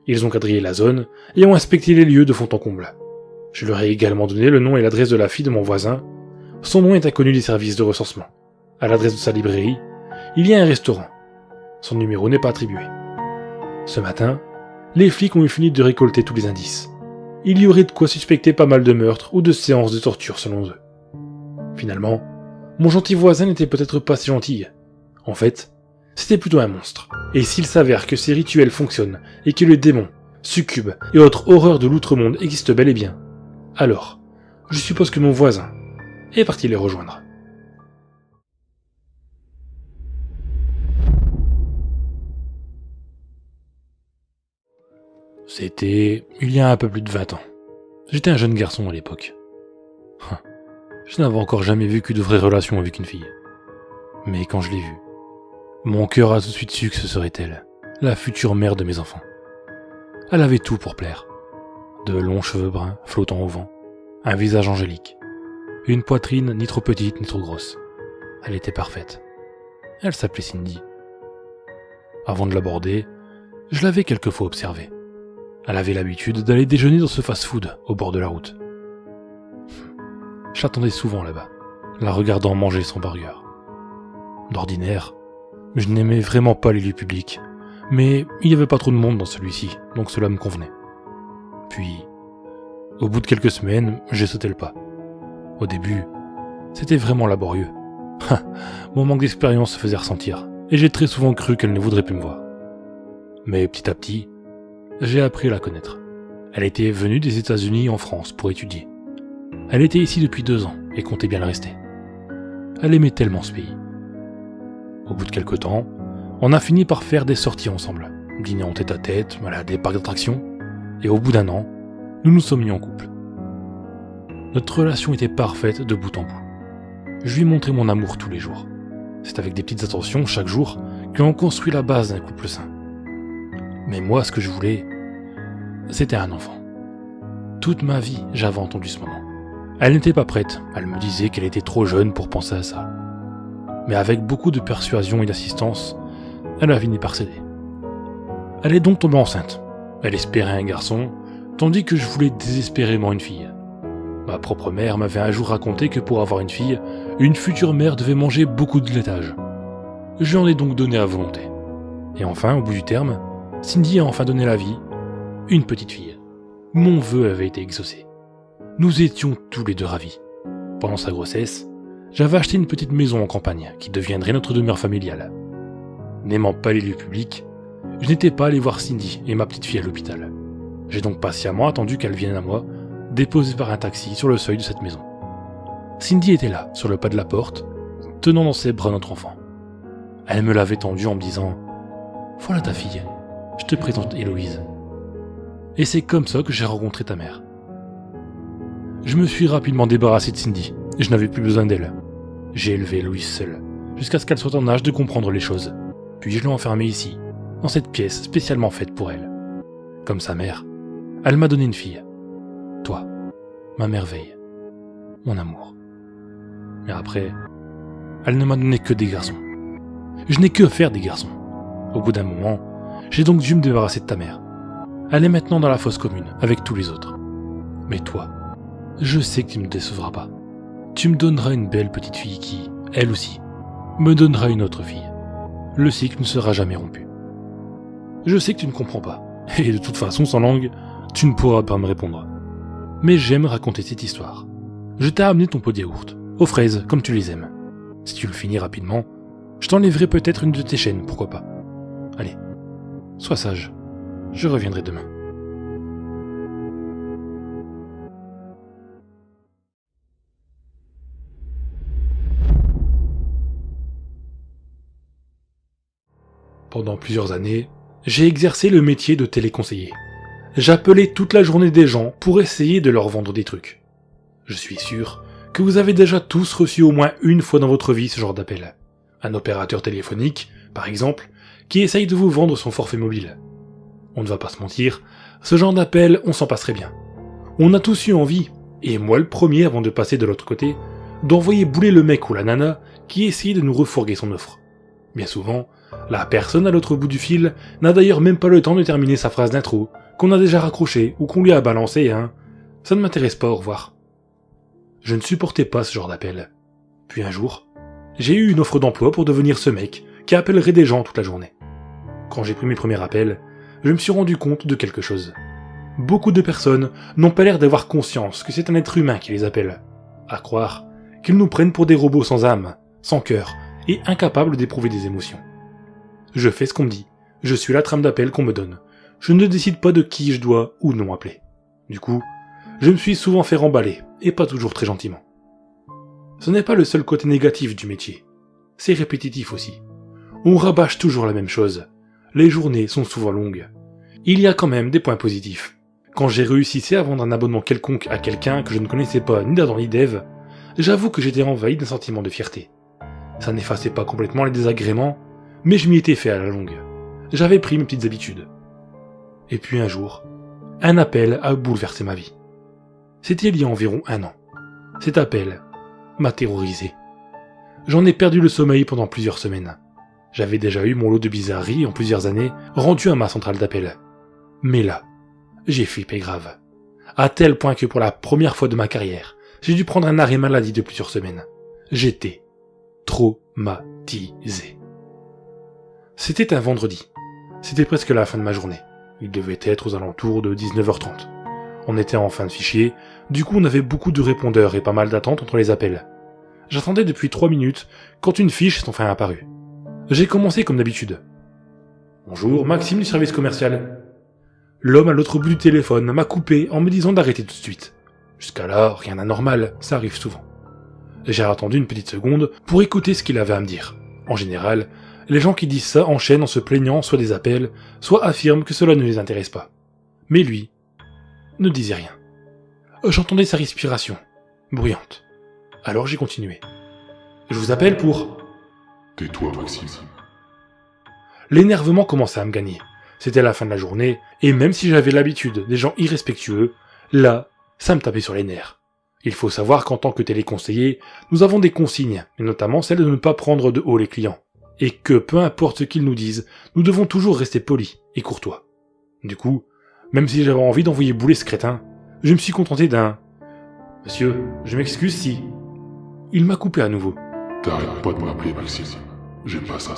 Ils ont quadrillé la zone et ont inspecté les lieux de fond en comble. Je leur ai également donné le nom et l'adresse de la fille de mon voisin. Son nom est inconnu des services de recensement. À l'adresse de sa librairie, il y a un restaurant. Son numéro n'est pas attribué. Ce matin, les flics ont eu fini de récolter tous les indices. Il y aurait de quoi suspecter pas mal de meurtres ou de séances de torture selon eux. Finalement, mon gentil voisin n'était peut-être pas si gentil. En fait, c'était plutôt un monstre. Et s'il s'avère que ces rituels fonctionnent et que le démon, succube et autres horreurs de l'outre-monde existent bel et bien, alors, je suppose que mon voisin est parti les rejoindre. C'était il y a un peu plus de 20 ans. J'étais un jeune garçon à l'époque. Je n'avais encore jamais vécu de vraie relation avec une fille. Mais quand je l'ai vue, mon cœur a tout de suite su que ce serait elle, la future mère de mes enfants. Elle avait tout pour plaire. De longs cheveux bruns flottant au vent, un visage angélique, une poitrine ni trop petite ni trop grosse. Elle était parfaite. Elle s'appelait Cindy. Avant de l'aborder, je l'avais quelquefois observée. Elle avait l'habitude d'aller déjeuner dans ce fast-food au bord de la route. Je l'attendais souvent là-bas, la regardant manger son burger. D'ordinaire, je n'aimais vraiment pas les lieux publics, mais il n'y avait pas trop de monde dans celui-ci, donc cela me convenait. Puis, au bout de quelques semaines, j'ai sauté le pas. Au début, c'était vraiment laborieux. Mon manque d'expérience se faisait ressentir, et j'ai très souvent cru qu'elle ne voudrait plus me voir. Mais petit à petit, j'ai appris à la connaître. Elle était venue des États-Unis en France pour étudier. Elle était ici depuis 2 ans et comptait bien le rester. Elle aimait tellement ce pays. Au bout de quelque temps, on a fini par faire des sorties ensemble, dîner en tête-à-tête, aller à des parcs d'attractions, et au bout d'1 an, nous nous sommes mis en couple. Notre relation était parfaite de bout en bout. Je lui montrais mon amour tous les jours. C'est avec des petites attentions chaque jour que l'on construit la base d'un couple sain. Mais moi, ce que je voulais, c'était un enfant. Toute ma vie, j'avais entendu ce moment. Elle n'était pas prête, elle me disait qu'elle était trop jeune pour penser à ça. Mais avec beaucoup de persuasion et d'assistance, elle a fini par céder. Elle est donc tombée enceinte. Elle espérait un garçon, tandis que je voulais désespérément une fille. Ma propre mère m'avait un jour raconté que pour avoir une fille, une future mère devait manger beaucoup de laitage. Je lui en ai donc donné à volonté. Et enfin, au bout du terme, Cindy a enfin donné la vie, une petite fille. Mon vœu avait été exaucé. Nous étions tous les deux ravis. Pendant sa grossesse, j'avais acheté une petite maison en campagne qui deviendrait notre demeure familiale. N'aimant pas les lieux publics, je n'étais pas allé voir Cindy et ma petite fille à l'hôpital. J'ai donc patiemment attendu qu'elle vienne à moi, déposée par un taxi sur le seuil de cette maison. Cindy était là, sur le pas de la porte, tenant dans ses bras notre enfant. Elle me l'avait tendu en me disant « Voilà ta fille, je te présente Héloïse. » Et c'est comme ça que j'ai rencontré ta mère. Je me suis rapidement débarrassé de Cindy, Je n'avais plus besoin d'elle. J'ai élevé Louise seule, jusqu'à ce qu'elle soit en âge de comprendre les choses. Puis je l'ai enfermée ici, dans cette pièce spécialement faite pour elle. Comme sa mère, elle m'a donné une fille. Toi, ma merveille, mon amour. Mais après, elle ne m'a donné que des garçons. Je n'ai que faire des garçons. Au bout d'un moment, j'ai donc dû me débarrasser de ta mère. Elle est maintenant dans la fosse commune, avec tous les autres. Mais toi, je sais que tu ne me décevras pas. Tu me donneras une belle petite fille qui, elle aussi, me donnera une autre fille. Le cycle ne sera jamais rompu. Je sais que tu ne comprends pas, et de toute façon, sans langue, tu ne pourras pas me répondre. Mais j'aime raconter cette histoire. Je t'ai amené ton pot de yaourt, aux fraises, comme tu les aimes. Si tu le finis rapidement, je t'enlèverai peut-être une de tes chaînes, pourquoi pas. Allez, sois sage, je reviendrai demain. Pendant plusieurs années, j'ai exercé le métier de téléconseiller. J'appelais toute la journée des gens pour essayer de leur vendre des trucs. Je suis sûr que vous avez déjà tous reçu au moins une fois dans votre vie ce genre d'appel. Un opérateur téléphonique, par exemple, qui essaye de vous vendre son forfait mobile. On ne va pas se mentir, ce genre d'appel, on s'en passerait bien. On a tous eu envie, et moi le premier avant de passer de l'autre côté, d'envoyer bouler le mec ou la nana qui essayait de nous refourguer son offre. Bien souvent, la personne à l'autre bout du fil n'a d'ailleurs même pas le temps de terminer sa phrase d'intro, qu'on a déjà raccroché ou qu'on lui a balancé un « ça ne m'intéresse pas, au revoir ». Je ne supportais pas ce genre d'appel. Puis un jour, j'ai eu une offre d'emploi pour devenir ce mec qui appellerait des gens toute la journée. Quand j'ai pris mes premiers appels, je me suis rendu compte de quelque chose. Beaucoup de personnes n'ont pas l'air d'avoir conscience que c'est un être humain qui les appelle. À croire qu'ils nous prennent pour des robots sans âme, sans cœur et incapables d'éprouver des émotions. Je fais ce qu'on me dit, je suis la trame d'appel qu'on me donne. Je ne décide pas de qui je dois ou non appeler. Du coup, je me suis souvent fait remballer, et pas toujours très gentiment. Ce n'est pas le seul côté négatif du métier. C'est répétitif aussi. On rabâche toujours la même chose. Les journées sont souvent longues. Il y a quand même des points positifs. Quand j'ai réussi à vendre un abonnement quelconque à quelqu'un que je ne connaissais pas ni d'Adam ni d'Ève, j'avoue que j'étais envahi d'un sentiment de fierté. Ça n'effaçait pas complètement les désagréments, mais je m'y étais fait à la longue. J'avais pris mes petites habitudes. Et puis un jour, un appel a bouleversé ma vie. C'était il y a environ 1 an. Cet appel m'a terrorisé. J'en ai perdu le sommeil pendant plusieurs semaines. J'avais déjà eu mon lot de bizarreries en plusieurs années, rendu à ma centrale d'appel. Mais là, j'ai flippé grave. À tel point que pour la première fois de ma carrière, j'ai dû prendre un arrêt maladie de plusieurs semaines. J'étais traumatisé. C'était un vendredi. C'était presque la fin de ma journée. Il devait être aux alentours de 19h30. On était en fin de fichier, du coup on avait beaucoup de répondeurs et pas mal d'attentes entre les appels. J'attendais depuis 3 minutes quand une fiche s'est enfin apparue. J'ai commencé comme d'habitude. « Bonjour, Maxime du service commercial. » L'homme à l'autre bout du téléphone m'a coupé en me disant d'arrêter tout de suite. Jusqu'à là, rien d'anormal, ça arrive souvent. J'ai attendu une petite seconde pour écouter ce qu'il avait à me dire. En général, les gens qui disent ça enchaînent en se plaignant soit des appels, soit affirment que cela ne les intéresse pas. Mais lui ne disait rien. J'entendais sa respiration, bruyante. Alors j'ai continué. « Je vous appelle pour... » Tais-toi, Maxime. L'énervement commençait à me gagner. C'était la fin de la journée, et même si j'avais l'habitude des gens irrespectueux, là, ça me tapait sur les nerfs. Il faut savoir qu'en tant que téléconseiller, nous avons des consignes, et notamment celle de ne pas prendre de haut les clients. Et que peu importe ce qu'ils nous disent, nous devons toujours rester polis et courtois. Du coup, même si j'avais envie d'envoyer bouler ce crétin, je me suis contenté d'un « Monsieur, je m'excuse si... » Il m'a coupé à nouveau. T'arrêtes pas de m'appeler, Maxime. J'aime pas ça.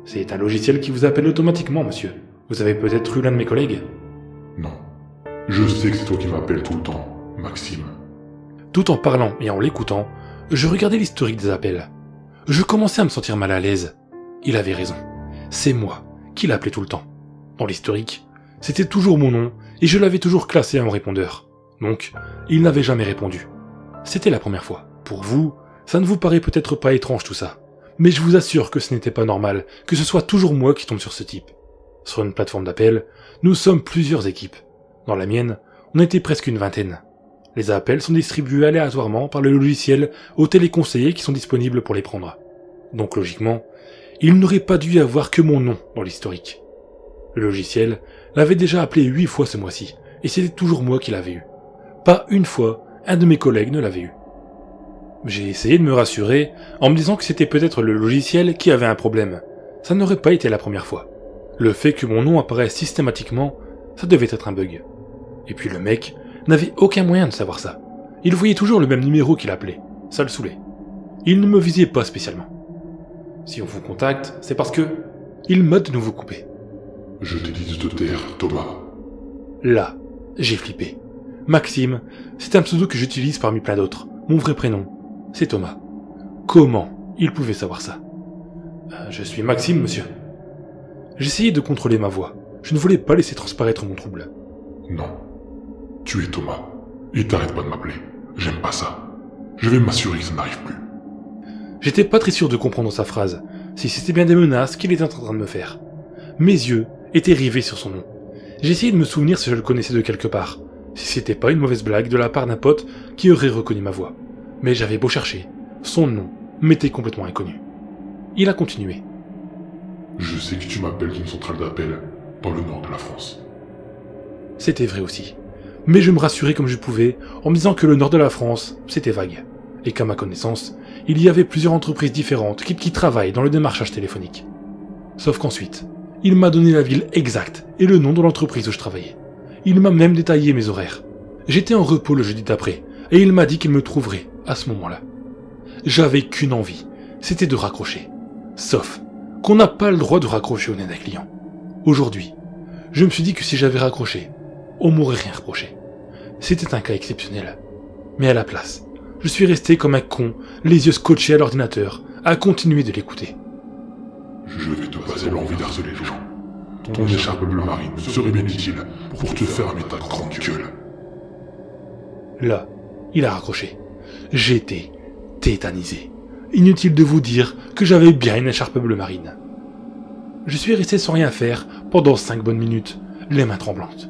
C'est un logiciel qui vous appelle automatiquement, monsieur. Vous avez peut-être eu l'un de mes collègues. Non. Je sais que c'est toi qui m'appelles tout le temps, Maxime. Tout en parlant et en l'écoutant, je regardais l'historique des appels. Je commençais à me sentir mal à l'aise. Il avait raison. C'est moi qui l'appelais tout le temps. Dans l'historique, c'était toujours mon nom et je l'avais toujours classé en répondeur. Donc, il n'avait jamais répondu. C'était la première fois. Pour vous, ça ne vous paraît peut-être pas étrange tout ça. Mais je vous assure que ce n'était pas normal que ce soit toujours moi qui tombe sur ce type. Sur une plateforme d'appel, nous sommes plusieurs équipes. Dans la mienne, on était presque une vingtaine. Les appels sont distribués aléatoirement par le logiciel aux téléconseillers qui sont disponibles pour les prendre. Donc logiquement, il n'aurait pas dû y avoir que mon nom dans l'historique. Le logiciel l'avait déjà appelé 8 fois ce mois-ci, et c'était toujours moi qui l'avais eu. Pas une fois, un de mes collègues ne l'avait eu. J'ai essayé de me rassurer en me disant que c'était peut-être le logiciel qui avait un problème. Ça n'aurait pas été la première fois. Le fait que mon nom apparaisse systématiquement, ça devait être un bug. Et puis le mec n'avait aucun moyen de savoir ça. Il voyait toujours le même numéro qu'il appelait. Ça le saoulait. Il ne me visait pas spécialement. Si on vous contacte, c'est parce que... Il m'a de nouveau coupé. Je t'ai dit de te taire, Thomas. Là, j'ai flippé. Maxime, c'est un pseudo que j'utilise parmi plein d'autres. Mon vrai prénom, c'est Thomas. Comment il pouvait savoir ça? Je suis Maxime, monsieur. J'essayais de contrôler ma voix. Je ne voulais pas laisser transparaître mon trouble. Non. Tu es Thomas. Et t'arrêtes pas de m'appeler. J'aime pas ça. Je vais m'assurer que ça n'arrive plus. J'étais pas très sûr de comprendre sa phrase, si c'était bien des menaces qu'il était en train de me faire. Mes yeux étaient rivés sur son nom. J'essayais de me souvenir si je le connaissais de quelque part, si c'était pas une mauvaise blague de la part d'un pote qui aurait reconnu ma voix. Mais j'avais beau chercher, son nom m'était complètement inconnu. Il a continué. Je sais que tu m'appelles d'une centrale d'appel dans le nord de la France. C'était vrai aussi. Mais je me rassurais comme je pouvais en me disant que le nord de la France, c'était vague. Et qu'à ma connaissance, il y avait plusieurs entreprises différentes qui travaillent dans le démarchage téléphonique. Sauf qu'ensuite, il m'a donné la ville exacte et le nom de l'entreprise où je travaillais. Il m'a même détaillé mes horaires. J'étais en repos le jeudi d'après, et il m'a dit qu'il me trouverait à ce moment-là. J'avais qu'une envie, c'était de raccrocher. Sauf qu'on n'a pas le droit de raccrocher au nez d'un client. Aujourd'hui, je me suis dit que si j'avais raccroché, on m'aurait rien reproché. C'était un cas exceptionnel. Mais à la place, je suis resté comme un con, les yeux scotchés à l'ordinateur, à continuer de l'écouter. Je vais te passer l'envie d'harceler les gens. Ton écharpe bleu marine serait bien utile pour te fermer ta grande gueule. Là, il a raccroché. J'étais tétanisé. Inutile de vous dire que j'avais bien une écharpe bleu marine. Je suis resté sans rien faire pendant 5 bonnes minutes, les mains tremblantes.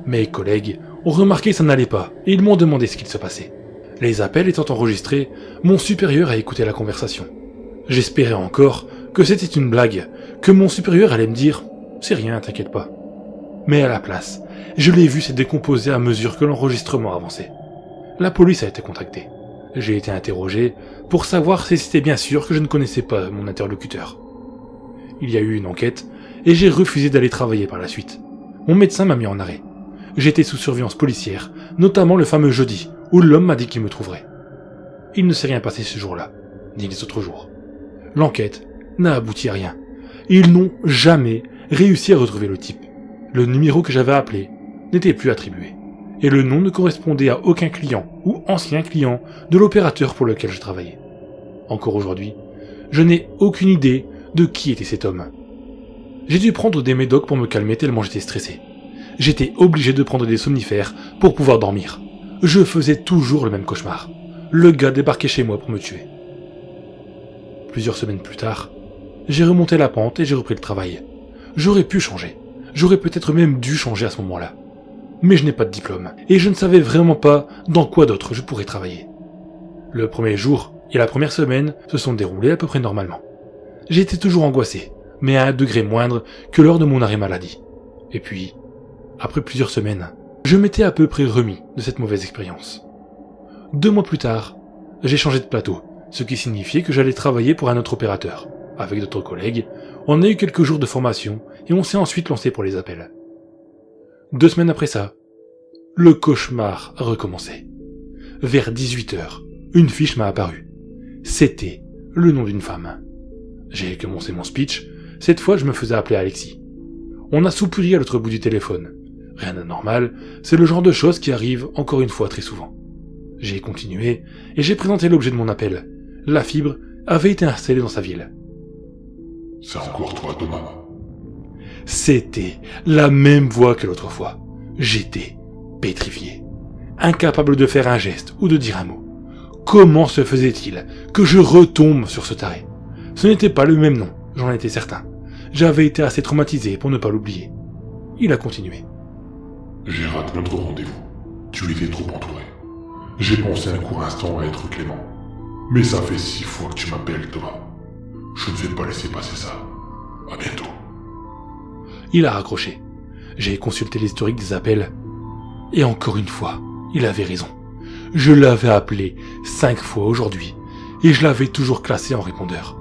Mes collègues ont remarqué que ça n'allait pas et ils m'ont demandé ce qu'il se passait. Les appels étant enregistrés, mon supérieur a écouté la conversation. J'espérais encore que c'était une blague, que mon supérieur allait me dire « c'est rien, t'inquiète pas ». Mais à la place, je l'ai vu se décomposer à mesure que l'enregistrement avançait. La police a été contactée. J'ai été interrogé pour savoir si c'était bien sûr que je ne connaissais pas mon interlocuteur. Il y a eu une enquête et j'ai refusé d'aller travailler par la suite. Mon médecin m'a mis en arrêt. J'étais sous surveillance policière, notamment le fameux jeudi où l'homme m'a dit qu'il me trouverait. Il ne s'est rien passé ce jour-là, ni les autres jours. L'enquête n'a abouti à rien. Ils n'ont jamais réussi à retrouver le type. Le numéro que j'avais appelé n'était plus attribué. Et le nom ne correspondait à aucun client ou ancien client de l'opérateur pour lequel je travaillais. Encore aujourd'hui, je n'ai aucune idée de qui était cet homme. J'ai dû prendre des médocs pour me calmer tellement j'étais stressé. J'étais obligé de prendre des somnifères pour pouvoir dormir. Je faisais toujours le même cauchemar. Le gars débarquait chez moi pour me tuer. Plusieurs semaines plus tard, j'ai remonté la pente et j'ai repris le travail. J'aurais pu changer. J'aurais peut-être même dû changer à ce moment-là. Mais je n'ai pas de diplôme, et je ne savais vraiment pas dans quoi d'autre je pourrais travailler. Le premier jour et la première semaine se sont déroulés à peu près normalement. J'étais toujours angoissé, mais à un degré moindre que lors de mon arrêt maladie. Et puis, après plusieurs semaines, je m'étais à peu près remis de cette mauvaise expérience. 2 mois plus tard, j'ai changé de plateau, ce qui signifiait que j'allais travailler pour un autre opérateur. Avec d'autres collègues, on a eu quelques jours de formation et on s'est ensuite lancé pour les appels. 2 semaines après ça, le cauchemar a recommencé. Vers 18h, une fiche m'a apparu. C'était le nom d'une femme. J'ai commencé mon speech, cette fois je me faisais appeler Alexis. On a soupiré à l'autre bout du téléphone. Rien d'anormal, c'est le genre de choses qui arrivent encore une fois très souvent. J'ai continué et j'ai présenté l'objet de mon appel. La fibre avait été installée dans sa ville. C'est encore toi, Thomas. C'était la même voix que l'autre fois. J'étais pétrifié, incapable de faire un geste ou de dire un mot. Comment se faisait-il que je retombe sur ce taré? Ce n'était pas le même nom, j'en étais certain. J'avais été assez traumatisé pour ne pas l'oublier. Il a continué. J'ai raté notre rendez-vous. Tu étais trop entouré. J'ai pensé un court instant à être clément. Mais ça fait 6 fois que tu m'appelles, Thomas. Je ne vais pas laisser passer ça. À bientôt. Il a raccroché. J'ai consulté l'historique des appels. Et encore une fois, il avait raison. Je l'avais appelé 5 fois aujourd'hui. Et je l'avais toujours classé en répondeur.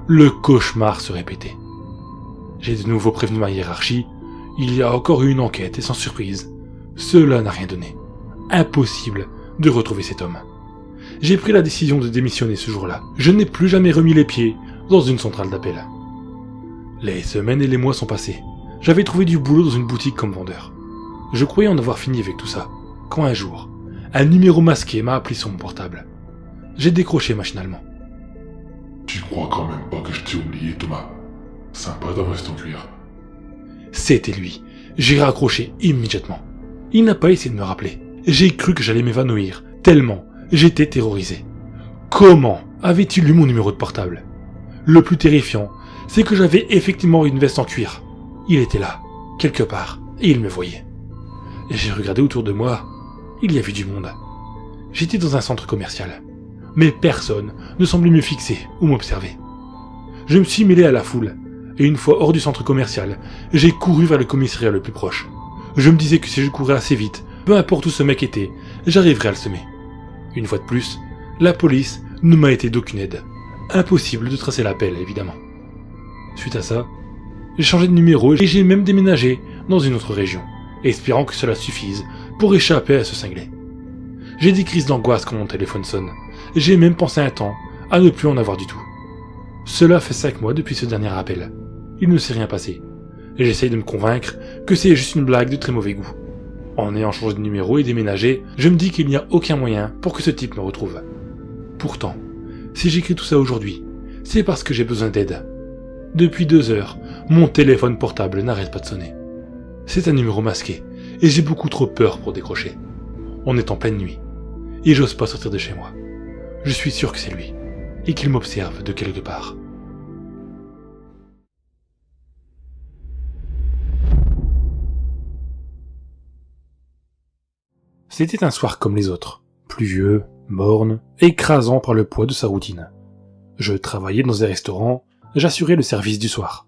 Le cauchemar se répétait. J'ai de nouveau prévenu ma hiérarchie. Il y a encore eu une enquête et sans surprise, cela n'a rien donné. Impossible de retrouver cet homme. J'ai pris la décision de démissionner ce jour-là. Je n'ai plus jamais remis les pieds dans une centrale d'appel. Les semaines et les mois sont passés. J'avais trouvé du boulot dans une boutique comme vendeur. Je croyais en avoir fini avec tout ça, quand un jour, un numéro masqué m'a appelé sur mon portable. J'ai décroché machinalement. Tu crois quand même pas que je t'ai oublié, Thomas? Sympa ta veste en cuir. C'était lui. J'ai raccroché immédiatement. Il n'a pas essayé de me rappeler. J'ai cru que j'allais m'évanouir, tellement j'étais terrorisé. Comment avait-il eu mon numéro de portable? Le plus terrifiant, c'est que j'avais effectivement une veste en cuir. Il était là, quelque part, et il me voyait. J'ai regardé autour de moi. Il y avait du monde. J'étais dans un centre commercial. Mais personne ne semblait me fixer ou m'observer. Je me suis mêlé à la foule, et une fois hors du centre commercial, j'ai couru vers le commissariat le plus proche. Je me disais que si je courais assez vite, peu importe où ce mec était, j'arriverais à le semer. Une fois de plus, la police ne m'a été d'aucune aide. Impossible de tracer l'appel, évidemment. Suite à ça, j'ai changé de numéro et j'ai même déménagé dans une autre région, espérant que cela suffise pour échapper à ce cinglé. J'ai des crises d'angoisse quand mon téléphone sonne. J'ai même pensé un temps à ne plus en avoir du tout. Cela fait 5 mois depuis ce dernier appel. Il ne s'est rien passé. Et j'essaye de me convaincre que c'est juste une blague de très mauvais goût. En ayant changé de numéro et déménagé, je me dis qu'il n'y a aucun moyen pour que ce type me retrouve. Pourtant, si j'écris tout ça aujourd'hui, c'est parce que j'ai besoin d'aide. Depuis 2 heures, mon téléphone portable n'arrête pas de sonner. C'est un numéro masqué, et j'ai beaucoup trop peur pour décrocher. On est en pleine nuit, et j'ose pas sortir de chez moi. Je suis sûr que c'est lui, et qu'il m'observe de quelque part. C'était un soir comme les autres, pluvieux, morne, écrasant par le poids de sa routine. Je travaillais dans un restaurant, j'assurais le service du soir.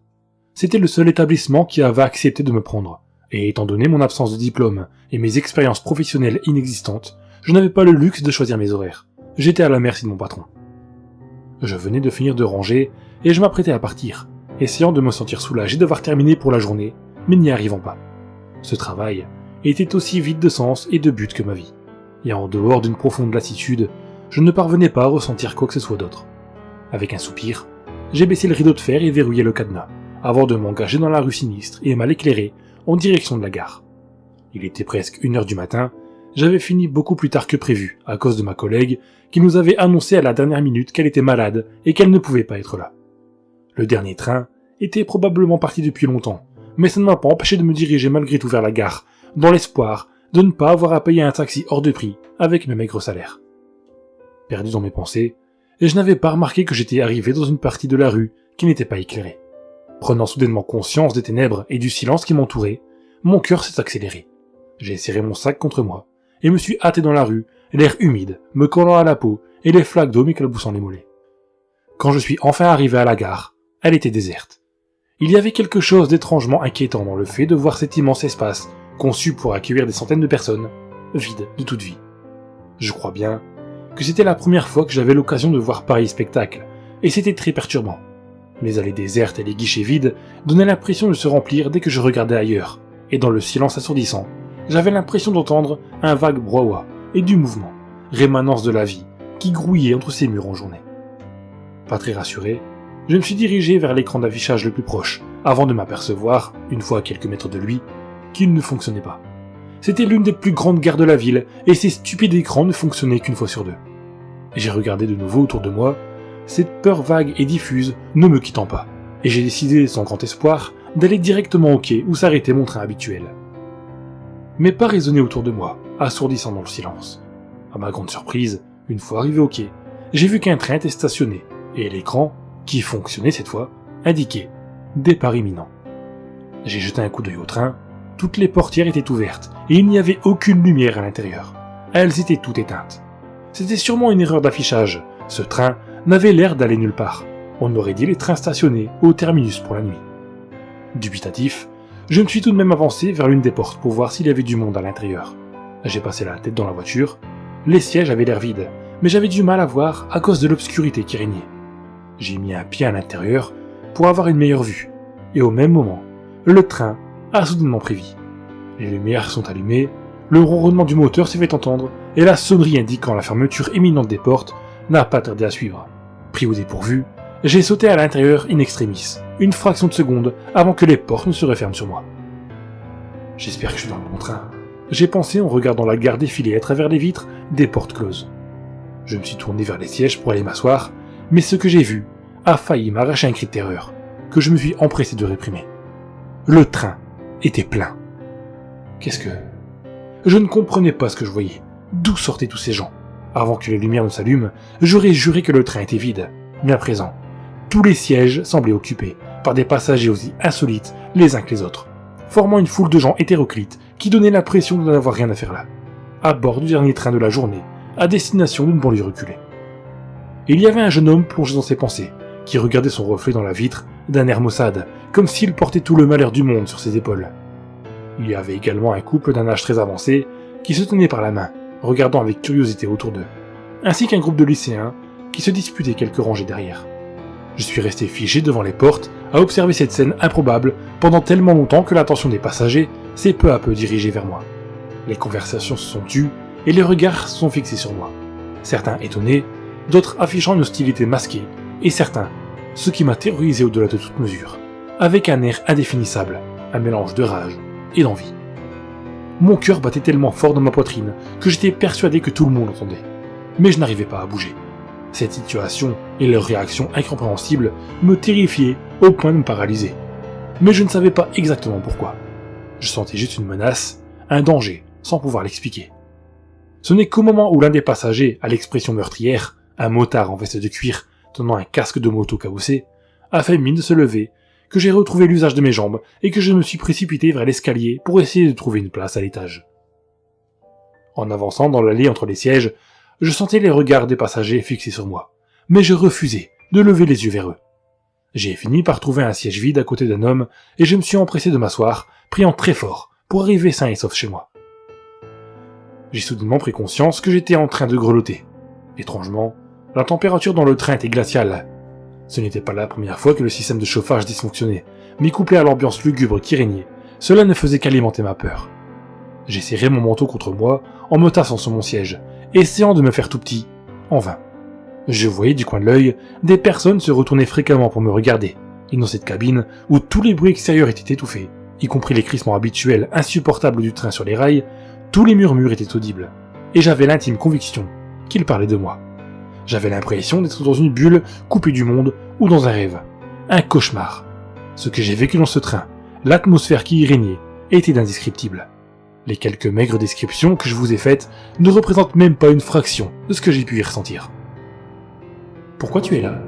C'était le seul établissement qui avait accepté de me prendre, et étant donné mon absence de diplôme et mes expériences professionnelles inexistantes, je n'avais pas le luxe de choisir mes horaires. J'étais à la merci de mon patron. Je venais de finir de ranger, et je m'apprêtais à partir, essayant de me sentir soulagé d'avoir terminé pour la journée, mais n'y arrivant pas. Ce travail était aussi vide de sens et de but que ma vie, et en dehors d'une profonde lassitude, je ne parvenais pas à ressentir quoi que ce soit d'autre. Avec un soupir, j'ai baissé le rideau de fer et verrouillé le cadenas, avant de m'engager dans la rue sinistre et mal éclairée, en direction de la gare. Il était presque 1h du matin, j'avais fini beaucoup plus tard que prévu, à cause de ma collègue, qui nous avait annoncé à la dernière minute qu'elle était malade et qu'elle ne pouvait pas être là. Le dernier train était probablement parti depuis longtemps, mais ça ne m'a pas empêché de me diriger malgré tout vers la gare, dans l'espoir de ne pas avoir à payer un taxi hors de prix avec mes maigres salaires. Perdu dans mes pensées, et je n'avais pas remarqué que j'étais arrivé dans une partie de la rue qui n'était pas éclairée. Prenant soudainement conscience des ténèbres et du silence qui m'entourait, mon cœur s'est accéléré. J'ai serré mon sac contre moi, et me suis hâté dans la rue, l'air humide me collant à la peau et les flaques d'eau m'éclaboussant les mollets. Quand je suis enfin arrivé à la gare, elle était déserte. Il y avait quelque chose d'étrangement inquiétant dans le fait de voir cet immense espace, conçu pour accueillir des centaines de personnes, vide de toute vie. Je crois bien que c'était la première fois que j'avais l'occasion de voir pareil spectacle, et c'était très perturbant. Les allées désertes et les guichets vides donnaient l'impression de se remplir dès que je regardais ailleurs, et dans le silence assourdissant, j'avais l'impression d'entendre un vague brouhaha et du mouvement, rémanence de la vie, qui grouillait entre ces murs en journée. Pas très rassuré, je me suis dirigé vers l'écran d'affichage le plus proche, avant de m'apercevoir, une fois à quelques mètres de lui, qu'il ne fonctionnait pas. C'était l'une des plus grandes gares de la ville, et ces stupides écrans ne fonctionnaient qu'une fois sur 2. J'ai regardé de nouveau autour de moi, cette peur vague et diffuse ne me quittant pas, et j'ai décidé, sans grand espoir, d'aller directement au quai où s'arrêtait mon train habituel. Mais pas résonnait autour de moi, assourdissant dans le silence. À ma grande surprise, une fois arrivé au quai, j'ai vu qu'un train était stationné, et l'écran, qui fonctionnait cette fois, indiquait « Départ imminent ». J'ai jeté un coup d'œil au train, toutes les portières étaient ouvertes, et il n'y avait aucune lumière à l'intérieur. Elles étaient toutes éteintes. C'était sûrement une erreur d'affichage. Ce train n'avait l'air d'aller nulle part. On aurait dit les trains stationnés au terminus pour la nuit. Dubitatif, je me suis tout de même avancé vers l'une des portes pour voir s'il y avait du monde à l'intérieur. J'ai passé la tête dans la voiture. Les sièges avaient l'air vides, mais j'avais du mal à voir à cause de l'obscurité qui régnait. J'ai mis un pied à l'intérieur pour avoir une meilleure vue, et au même moment, le train a soudainement pris vie. Les lumières sont allumées, le ronronnement du moteur s'est fait entendre, et la sonnerie indiquant la fermeture imminente des portes n'a pas tardé à suivre. Pris au dépourvu, j'ai sauté à l'intérieur in extremis, une fraction de seconde avant que les portes ne se referment sur moi. J'espère que je suis dans le bon train. J'ai pensé en regardant la gare défiler à travers les vitres des portes closes. Je me suis tourné vers les sièges pour aller m'asseoir, mais ce que j'ai vu a failli m'arracher un cri de terreur, que je me suis empressé de réprimer. Le train était plein. Qu'est-ce que... Je ne comprenais pas ce que je voyais. D'où sortaient tous ces gens? Avant que les lumières ne s'allument, j'aurais juré que le train était vide. Mais à présent, tous les sièges semblaient occupés par des passagers aussi insolites les uns que les autres, formant une foule de gens hétéroclites qui donnaient l'impression de n'avoir rien à faire là, à bord du dernier train de la journée, à destination d'une banlieue reculée. Il y avait un jeune homme plongé dans ses pensées, qui regardait son reflet dans la vitre d'un air maussade, comme s'il portait tout le malheur du monde sur ses épaules. Il y avait également un couple d'un âge très avancé, qui se tenait par la main, regardant avec curiosité autour d'eux, ainsi qu'un groupe de lycéens qui se disputaient quelques rangées derrière. Je suis resté figé devant les portes, à observer cette scène improbable pendant tellement longtemps que l'attention des passagers s'est peu à peu dirigée vers moi. Les conversations se sont tues, et les regards se sont fixés sur moi. Certains étonnés, d'autres affichant une hostilité masquée, et certains, ce qui m'a terrorisé au-delà de toute mesure, avec un air indéfinissable, un mélange de rage et d'envie. Mon cœur battait tellement fort dans ma poitrine que j'étais persuadé que tout le monde entendait. Mais je n'arrivais pas à bouger. Cette situation et leur réaction incompréhensible me terrifiaient au point de me paralyser. Mais je ne savais pas exactement pourquoi. Je sentais juste une menace, un danger, sans pouvoir l'expliquer. Ce n'est qu'au moment où l'un des passagers, à l'expression meurtrière, un motard en veste de cuir, tenant un casque de moto cabossé, a fait mine de se lever, que j'ai retrouvé l'usage de mes jambes et que je me suis précipité vers l'escalier pour essayer de trouver une place à l'étage. En avançant dans l'allée entre les sièges, je sentais les regards des passagers fixés sur moi, mais je refusais de lever les yeux vers eux. J'ai fini par trouver un siège vide à côté d'un homme et je me suis empressé de m'asseoir, priant très fort pour arriver sain et sauf chez moi. J'ai soudainement pris conscience que j'étais en train de grelotter. Étrangement, la température dans le train était glaciale. Ce n'était pas la première fois que le système de chauffage dysfonctionnait, mais couplé à l'ambiance lugubre qui régnait, cela ne faisait qu'alimenter ma peur. J'ai serré mon manteau contre moi en me tassant sur mon siège, essayant de me faire tout petit, en vain. Je voyais du coin de l'œil des personnes se retourner fréquemment pour me regarder, et dans cette cabine où tous les bruits extérieurs étaient étouffés, y compris les crissements habituels insupportables du train sur les rails, tous les murmures étaient audibles, et j'avais l'intime conviction qu'ils parlaient de moi. J'avais l'impression d'être dans une bulle coupée du monde ou dans un rêve, un cauchemar. Ce que j'ai vécu dans ce train, l'atmosphère qui y régnait, était indescriptible. Les quelques maigres descriptions que je vous ai faites ne représentent même pas une fraction de ce que j'ai pu y ressentir. « Pourquoi tu es là ?»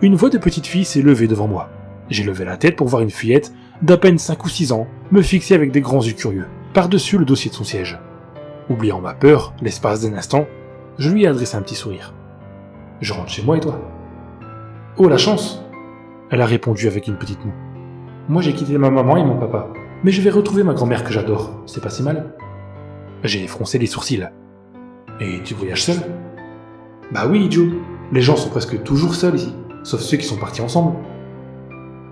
Une voix de petite fille s'est levée devant moi. J'ai levé la tête pour voir une fillette d'à peine 5 ou 6 ans me fixer avec des grands yeux curieux, par-dessus le dossier de son siège. Oubliant ma peur, l'espace d'un instant, je lui ai adressé un petit sourire. « Je rentre chez moi et toi ?»« Oh la chance !» Elle a répondu avec une petite moue. « Moi j'ai quitté ma maman et mon papa, mais je vais retrouver ma grand-mère que j'adore, c'est pas si mal. » J'ai froncé les sourcils. « Et tu voyages seul ?»« Bah oui, Joe, les gens sont presque toujours seuls ici, sauf ceux qui sont partis ensemble. »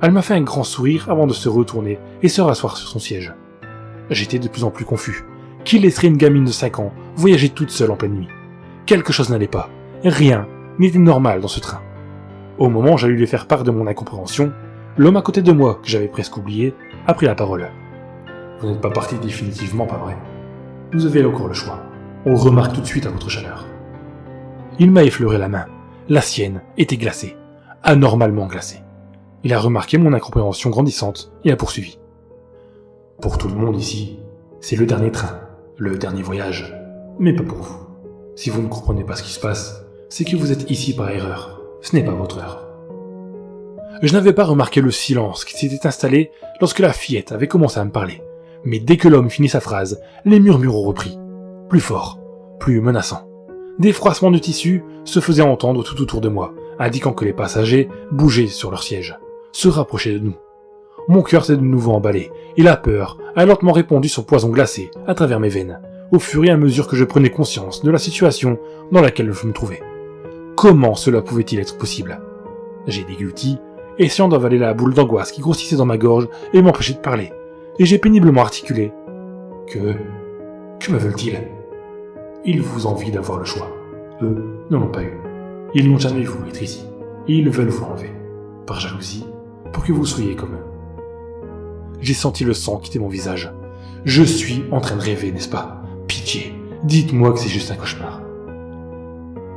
Elle m'a fait un grand sourire avant de se retourner et se rasseoir sur son siège. J'étais de plus en plus confus. Qui laisserait une gamine de 5 ans voyager toute seule en pleine nuit? Quelque chose n'allait pas. Rien n'était normal dans ce train. Au moment où j'allais lui faire part de mon incompréhension, l'homme à côté de moi, que j'avais presque oublié, a pris la parole. « Vous n'êtes pas parti définitivement, pas vrai? Vous avez encore le choix. On le remarque tout de suite à votre chaleur. » Il m'a effleuré la main. La sienne était glacée. Anormalement glacée. Il a remarqué mon incompréhension grandissante et a poursuivi. « Pour tout le monde ici, c'est le dernier train, le dernier voyage, mais pas pour vous. Si vous ne comprenez pas ce qui se passe, c'est que vous êtes ici par erreur. Ce n'est pas votre heure. » Je n'avais pas remarqué le silence qui s'était installé lorsque la fillette avait commencé à me parler. Mais dès que l'homme finit sa phrase, les murmures ont repris. Plus fort, plus menaçants. Des froissements de tissu se faisaient entendre tout autour de moi, indiquant que les passagers bougeaient sur leur siège, se rapprochaient de nous. Mon cœur s'est de nouveau emballé, et la peur a lentement répandu son poison glacé à travers mes veines, au fur et à mesure que je prenais conscience de la situation dans laquelle je me trouvais. Comment cela pouvait-il être possible? J'ai dégluti, essayant d'avaler la boule d'angoisse qui grossissait dans ma gorge et m'empêchait de parler, et j'ai péniblement articulé. Que me veulent-ils? Ils vous envient d'avoir le choix. Eux ne l'ont pas eu. Ils n'ont jamais voulu être ici. Ils veulent vous enlever. Par jalousie, pour que vous soyez comme eux. J'ai senti le sang quitter mon visage. Je suis en train de rêver, n'est-ce pas? Pitié, dites-moi que c'est juste un cauchemar.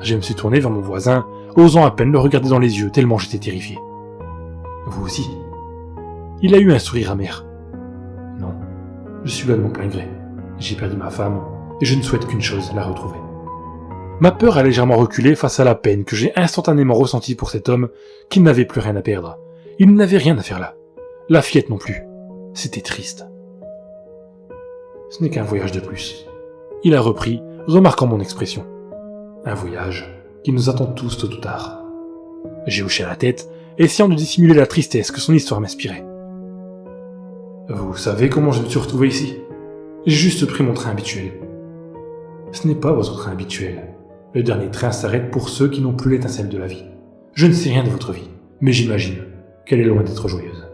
Je me suis tourné vers mon voisin, osant à peine le regarder dans les yeux tellement j'étais terrifié. Vous aussi? Il a eu un sourire amer. Non, je suis là de mon plein gré. J'ai perdu ma femme, et je ne souhaite qu'une chose, la retrouver. Ma peur a légèrement reculé face à la peine que j'ai instantanément ressentie pour cet homme qui n'avait plus rien à perdre. Il n'avait rien à faire là. La fillette non plus. C'était triste. Ce n'est qu'un voyage de plus. Il a repris, remarquant mon expression. Un voyage qui nous attend tous tôt ou tard. J'ai hoché la tête, essayant de dissimuler la tristesse que son histoire m'inspirait. Vous savez comment je me suis retrouvé ici? J'ai juste pris mon train habituel. Ce n'est pas votre train habituel. Le dernier train s'arrête pour ceux qui n'ont plus l'étincelle de la vie. Je ne sais rien de votre vie, mais j'imagine qu'elle est loin d'être joyeuse.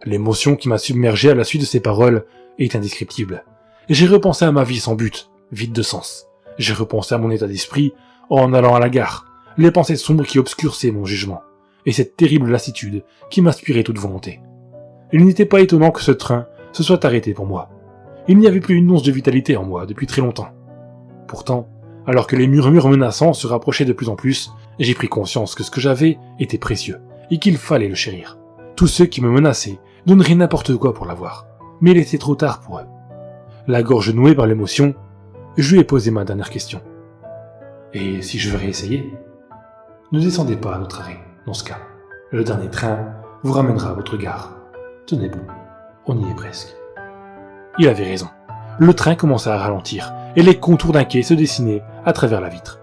L'émotion qui m'a submergé à la suite de ces paroles est indescriptible. J'ai repensé à ma vie sans but, vide de sens. J'ai repensé à mon état d'esprit en allant à la gare, les pensées sombres qui obscurcissaient mon jugement, et cette terrible lassitude qui m'aspirait toute volonté. Il n'était pas étonnant que ce train se soit arrêté pour moi. Il n'y avait plus une once de vitalité en moi depuis très longtemps. Pourtant, alors que les murmures menaçants se rapprochaient de plus en plus, j'ai pris conscience que ce que j'avais était précieux, et qu'il fallait le chérir. Tous ceux qui me menaçaient donneraient n'importe quoi pour l'avoir, mais il était trop tard pour eux. La gorge nouée par l'émotion, je lui ai posé ma dernière question. Et si je veux réessayer? Ne descendez pas à notre arrêt, dans ce cas. Le dernier train vous ramènera à votre gare. Tenez bon, on y est presque. Il avait raison. Le train commença à ralentir, et les contours d'un quai se dessinaient à travers la vitre.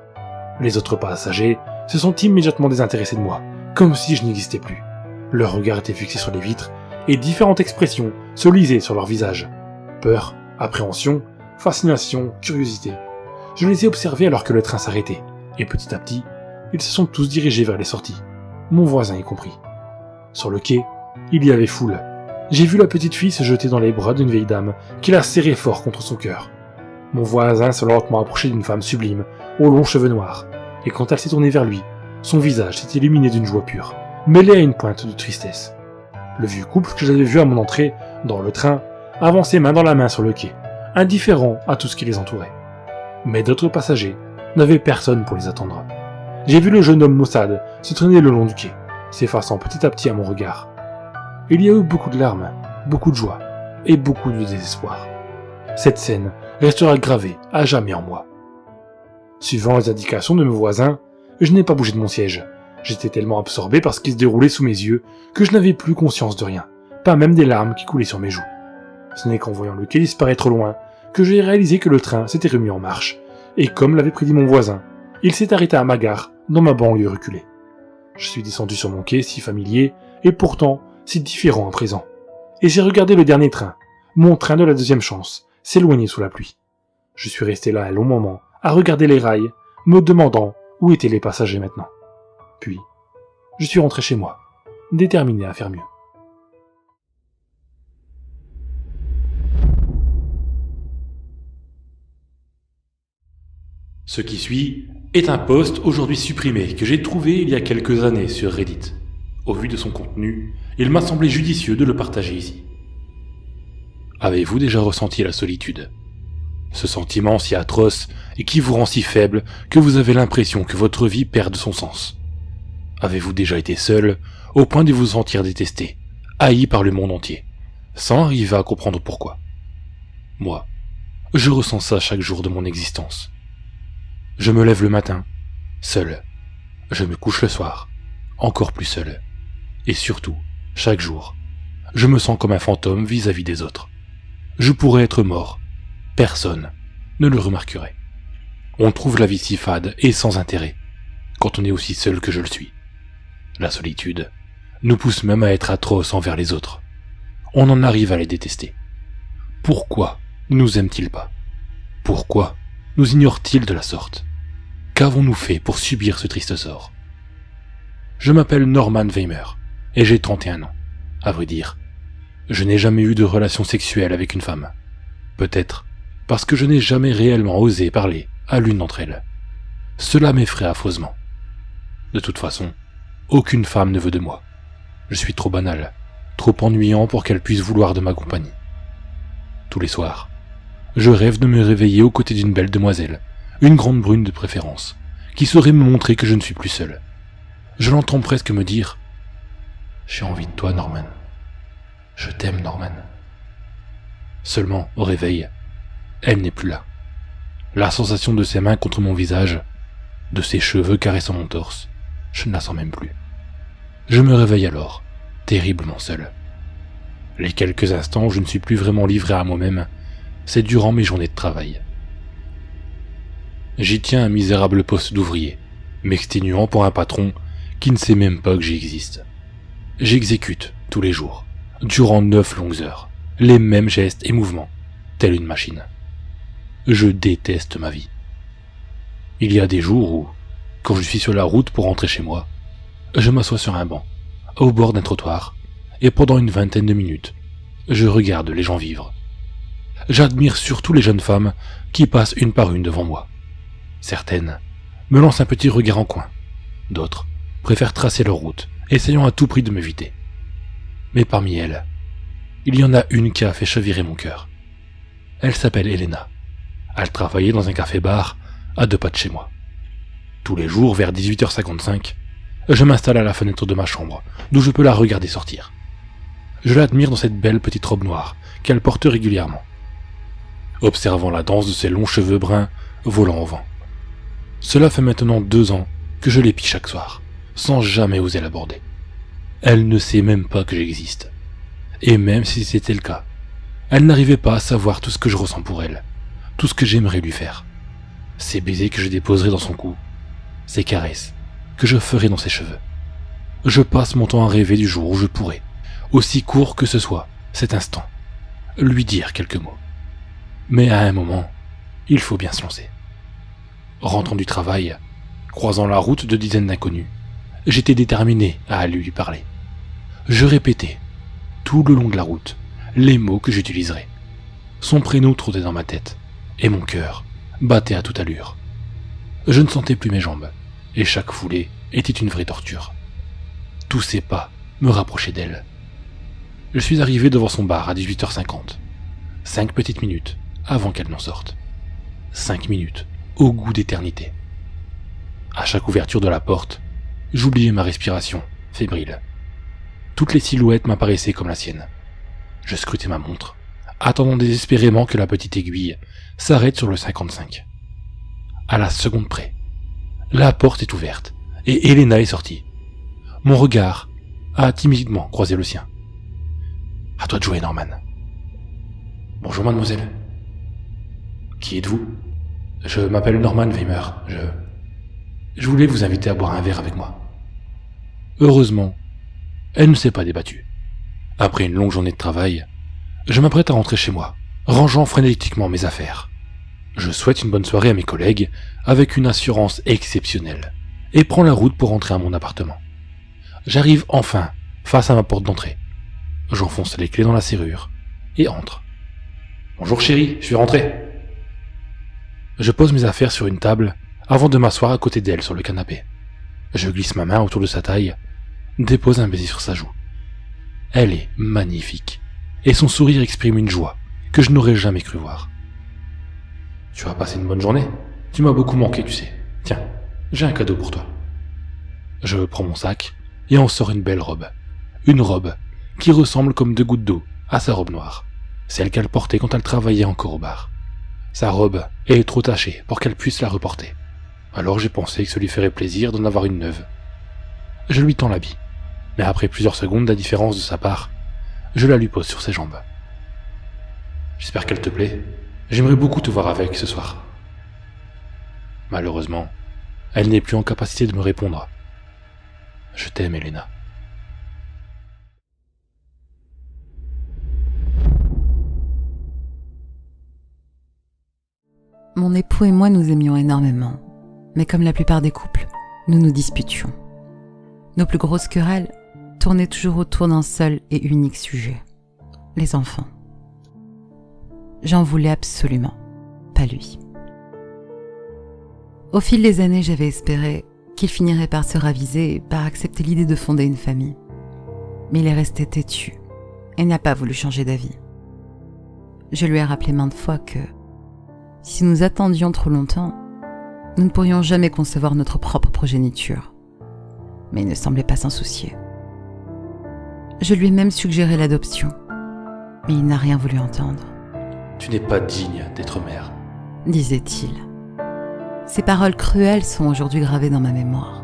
Les autres passagers se sont immédiatement désintéressés de moi, comme si je n'existais plus. Leur regard était fixé sur les vitres, et différentes expressions se lisaient sur leur visage. Peur, appréhension, fascination, curiosité. Je les ai observés alors que le train s'arrêtait, et petit à petit, ils se sont tous dirigés vers les sorties, mon voisin y compris. Sur le quai, il y avait foule. J'ai vu la petite fille se jeter dans les bras d'une vieille dame qui la serrait fort contre son cœur. Mon voisin s'est lentement approché d'une femme sublime, aux longs cheveux noirs, et quand elle s'est tournée vers lui, son visage s'est illuminé d'une joie pure, mêlée à une pointe de tristesse. Le vieux couple que j'avais vu à mon entrée, dans le train, avançait main dans la main sur le quai, indifférent à tout ce qui les entourait. Mais d'autres passagers n'avaient personne pour les attendre. J'ai vu le jeune homme maussade se traîner le long du quai, s'effaçant petit à petit à mon regard. Il y a eu beaucoup de larmes, beaucoup de joie et beaucoup de désespoir. Cette scène restera gravée à jamais en moi. Suivant les indications de mes voisins, je n'ai pas bougé de mon siège. J'étais tellement absorbé par ce qui se déroulait sous mes yeux que je n'avais plus conscience de rien, pas même des larmes qui coulaient sur mes joues. Ce n'est qu'en voyant le quai disparaître au loin que j'ai réalisé que le train s'était remis en marche, et comme l'avait prédit mon voisin, il s'est arrêté à ma gare, dans ma banlieue reculée. Je suis descendu sur mon quai si familier, et pourtant si différent à présent. Et j'ai regardé le dernier train, mon train de la deuxième chance, s'éloigner sous la pluie. Je suis resté là un long moment, à regarder les rails, me demandant où étaient les passagers maintenant. Puis, je suis rentré chez moi, déterminé à faire mieux. Ce qui suit est un post aujourd'hui supprimé que j'ai trouvé il y a quelques années sur Reddit. Au vu de son contenu, il m'a semblé judicieux de le partager ici. Avez-vous déjà ressenti la solitude? Ce sentiment si atroce et qui vous rend si faible que vous avez l'impression que votre vie perd de son sens. Avez-vous déjà été seul au point de vous sentir détesté, haï par le monde entier, sans arriver à comprendre pourquoi? Moi, je ressens ça chaque jour de mon existence. Je me lève le matin, seul. Je me couche le soir, encore plus seul. Et surtout, chaque jour, je me sens comme un fantôme vis-à-vis des autres. Je pourrais être mort. Personne ne le remarquerait. On trouve la vie si fade et sans intérêt, quand on est aussi seul que je le suis. La solitude nous pousse même à être atroces envers les autres. On en arrive à les détester. Pourquoi ne nous aiment-ils pas? Pourquoi nous ignorent-ils de la sorte? Qu'avons-nous fait pour subir ce triste sort? Je m'appelle Norman Weimer, et j'ai 31 ans. À vrai dire, je n'ai jamais eu de relation sexuelle avec une femme. Peut-être parce que je n'ai jamais réellement osé parler à l'une d'entre elles. Cela m'effraie affreusement. De toute façon, aucune femme ne veut de moi. Je suis trop banal, trop ennuyant pour qu'elle puisse vouloir de ma compagnie. Tous les soirs, je rêve de me réveiller aux côtés d'une belle demoiselle, une grande brune de préférence, qui saurait me montrer que je ne suis plus seul. Je l'entends presque me dire « J'ai envie de toi, Norman. Je t'aime, Norman. » Seulement, au réveil, elle n'est plus là. La sensation de ses mains contre mon visage, de ses cheveux caressant mon torse, je ne la sens même plus. Je me réveille alors, terriblement seul. Les quelques instants où je ne suis plus vraiment livré à moi-même, c'est durant mes journées de travail. J'y tiens un misérable poste d'ouvrier, m'exténuant pour un patron qui ne sait même pas que j'existe. J'exécute, tous les jours, durant 9 longues heures, les mêmes gestes et mouvements, telle une machine. Je déteste ma vie. Il y a des jours où, quand je suis sur la route pour rentrer chez moi, je m'assois sur un banc, au bord d'un trottoir, et pendant une vingtaine de minutes, je regarde les gens vivre. J'admire surtout les jeunes femmes qui passent une par une devant moi. Certaines me lancent un petit regard en coin, d'autres préfèrent tracer leur route, essayant à tout prix de m'éviter. Mais parmi elles, il y en a une qui a fait chavirer mon cœur. Elle s'appelle Elena. Elle travaillait dans un café-bar à 2 pas de chez moi. Tous les jours, vers 18h55, je m'installe à la fenêtre de ma chambre, d'où je peux la regarder sortir. Je l'admire dans cette belle petite robe noire qu'elle porte régulièrement, observant la danse de ses longs cheveux bruns volant au vent. Cela fait maintenant 2 ans que je l'épie chaque soir, sans jamais oser l'aborder. Elle ne sait même pas que j'existe. Et même si c'était le cas, elle n'arrivait pas à savoir tout ce que je ressens pour elle, tout ce que j'aimerais lui faire. Ces baisers que je déposerai dans son cou, ces caresses que je ferai dans ses cheveux. Je passe mon temps à rêver du jour où je pourrai, aussi court que ce soit, cet instant, lui dire quelques mots. Mais à un moment, il faut bien se lancer. Rentrant du travail, croisant la route de dizaines d'inconnus, j'étais déterminé à aller lui parler. Je répétais, tout le long de la route, les mots que j'utiliserais. Son prénom trottait dans ma tête, et mon cœur battait à toute allure. Je ne sentais plus mes jambes, et chaque foulée était une vraie torture. Tous ses pas me rapprochaient d'elle. Je suis arrivé devant son bar à 18h50. 5 petites minutes avant qu'elle n'en sorte. 5 minutes au goût d'éternité. À chaque ouverture de la porte, j'oubliais ma respiration, fébrile. Toutes les silhouettes m'apparaissaient comme la sienne. Je scrutais ma montre, attendant désespérément que la petite aiguille s'arrête sur le 55. À la seconde près, la porte est ouverte, et Elena est sortie. Mon regard a timidement croisé le sien. « À toi de jouer, Norman. »« Bonjour, mademoiselle. »« Qui êtes-vous ?»« Je m'appelle Norman Weimer. Je voulais vous inviter à boire un verre avec moi. » Heureusement, elle ne s'est pas débattue. Après une longue journée de travail, je m'apprête à rentrer chez moi, rangeant frénétiquement mes affaires. Je souhaite une bonne soirée à mes collègues avec une assurance exceptionnelle et prends la route pour rentrer à mon appartement. J'arrive enfin face à ma porte d'entrée. J'enfonce les clés dans la serrure et entre. « Bonjour chérie, je suis rentré. » Je pose mes affaires sur une table avant de m'asseoir à côté d'elle sur le canapé. Je glisse ma main autour de sa taille, dépose un baiser sur sa joue. Elle est magnifique, et son sourire exprime une joie que je n'aurais jamais cru voir. « Tu as passé une bonne journée? Tu m'as beaucoup manqué, tu sais. Tiens, j'ai un cadeau pour toi. » Je prends mon sac et en sors une belle robe. Une robe qui ressemble comme 2 gouttes d'eau à sa robe noire, celle qu'elle portait quand elle travaillait encore au bar. Sa robe est trop tachée pour qu'elle puisse la reporter. Alors j'ai pensé que ça lui ferait plaisir d'en avoir une neuve. Je lui tends l'habit, mais après plusieurs secondes d'indifférence de sa part, je la lui pose sur ses jambes. « J'espère qu'elle te plaît. J'aimerais beaucoup te voir avec ce soir. » Malheureusement, elle n'est plus en capacité de me répondre. Je t'aime, Elena. Mon époux et moi nous aimions énormément, mais comme la plupart des couples, nous nous disputions. Nos plus grosses querelles tournaient toujours autour d'un seul et unique sujet, les enfants. J'en voulais absolument, pas lui. Au fil des années, j'avais espéré qu'il finirait par se raviser et par accepter l'idée de fonder une famille. Mais il est resté têtu et n'a pas voulu changer d'avis. Je lui ai rappelé maintes fois que si nous attendions trop longtemps, nous ne pourrions jamais concevoir notre propre progéniture. Mais il ne semblait pas s'en soucier. Je lui ai même suggéré l'adoption, mais il n'a rien voulu entendre. Tu n'es pas digne d'être mère. Disait-il. Ces paroles cruelles sont aujourd'hui gravées dans ma mémoire.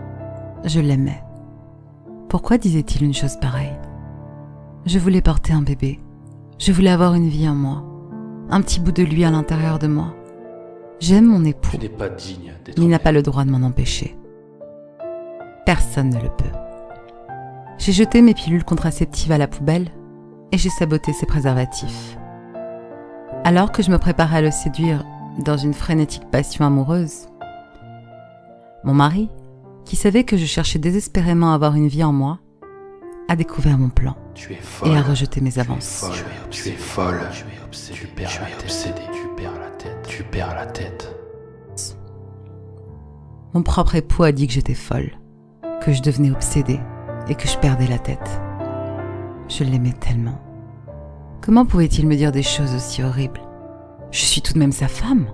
Je l'aimais. Pourquoi disait-il une chose pareille ? Je voulais porter un bébé. Je voulais avoir une vie en moi. Un petit bout de lui à l'intérieur de moi. J'aime mon époux. Tu n'es pas digne d'être Mais il n'a mère. pas le droit de m'en empêcher. Personne ne le peut. J'ai jeté mes pilules contraceptives à la poubelle et j'ai saboté ses préservatifs. Alors que je me préparais à le séduire dans une frénétique passion amoureuse, mon mari, qui savait que je cherchais désespérément à avoir une vie en moi, a découvert mon plan Tu es folle. et a rejeté mes avances. Tu es folle. Tu es obsédé. Tu perds la tête. Tu perds la tête. Tu perds la tête. Mon propre époux a dit que j'étais folle, que je devenais obsédée et que je perdais la tête. Je l'aimais tellement. Comment pouvait-il me dire des choses aussi horribles ? Je suis tout de même sa femme.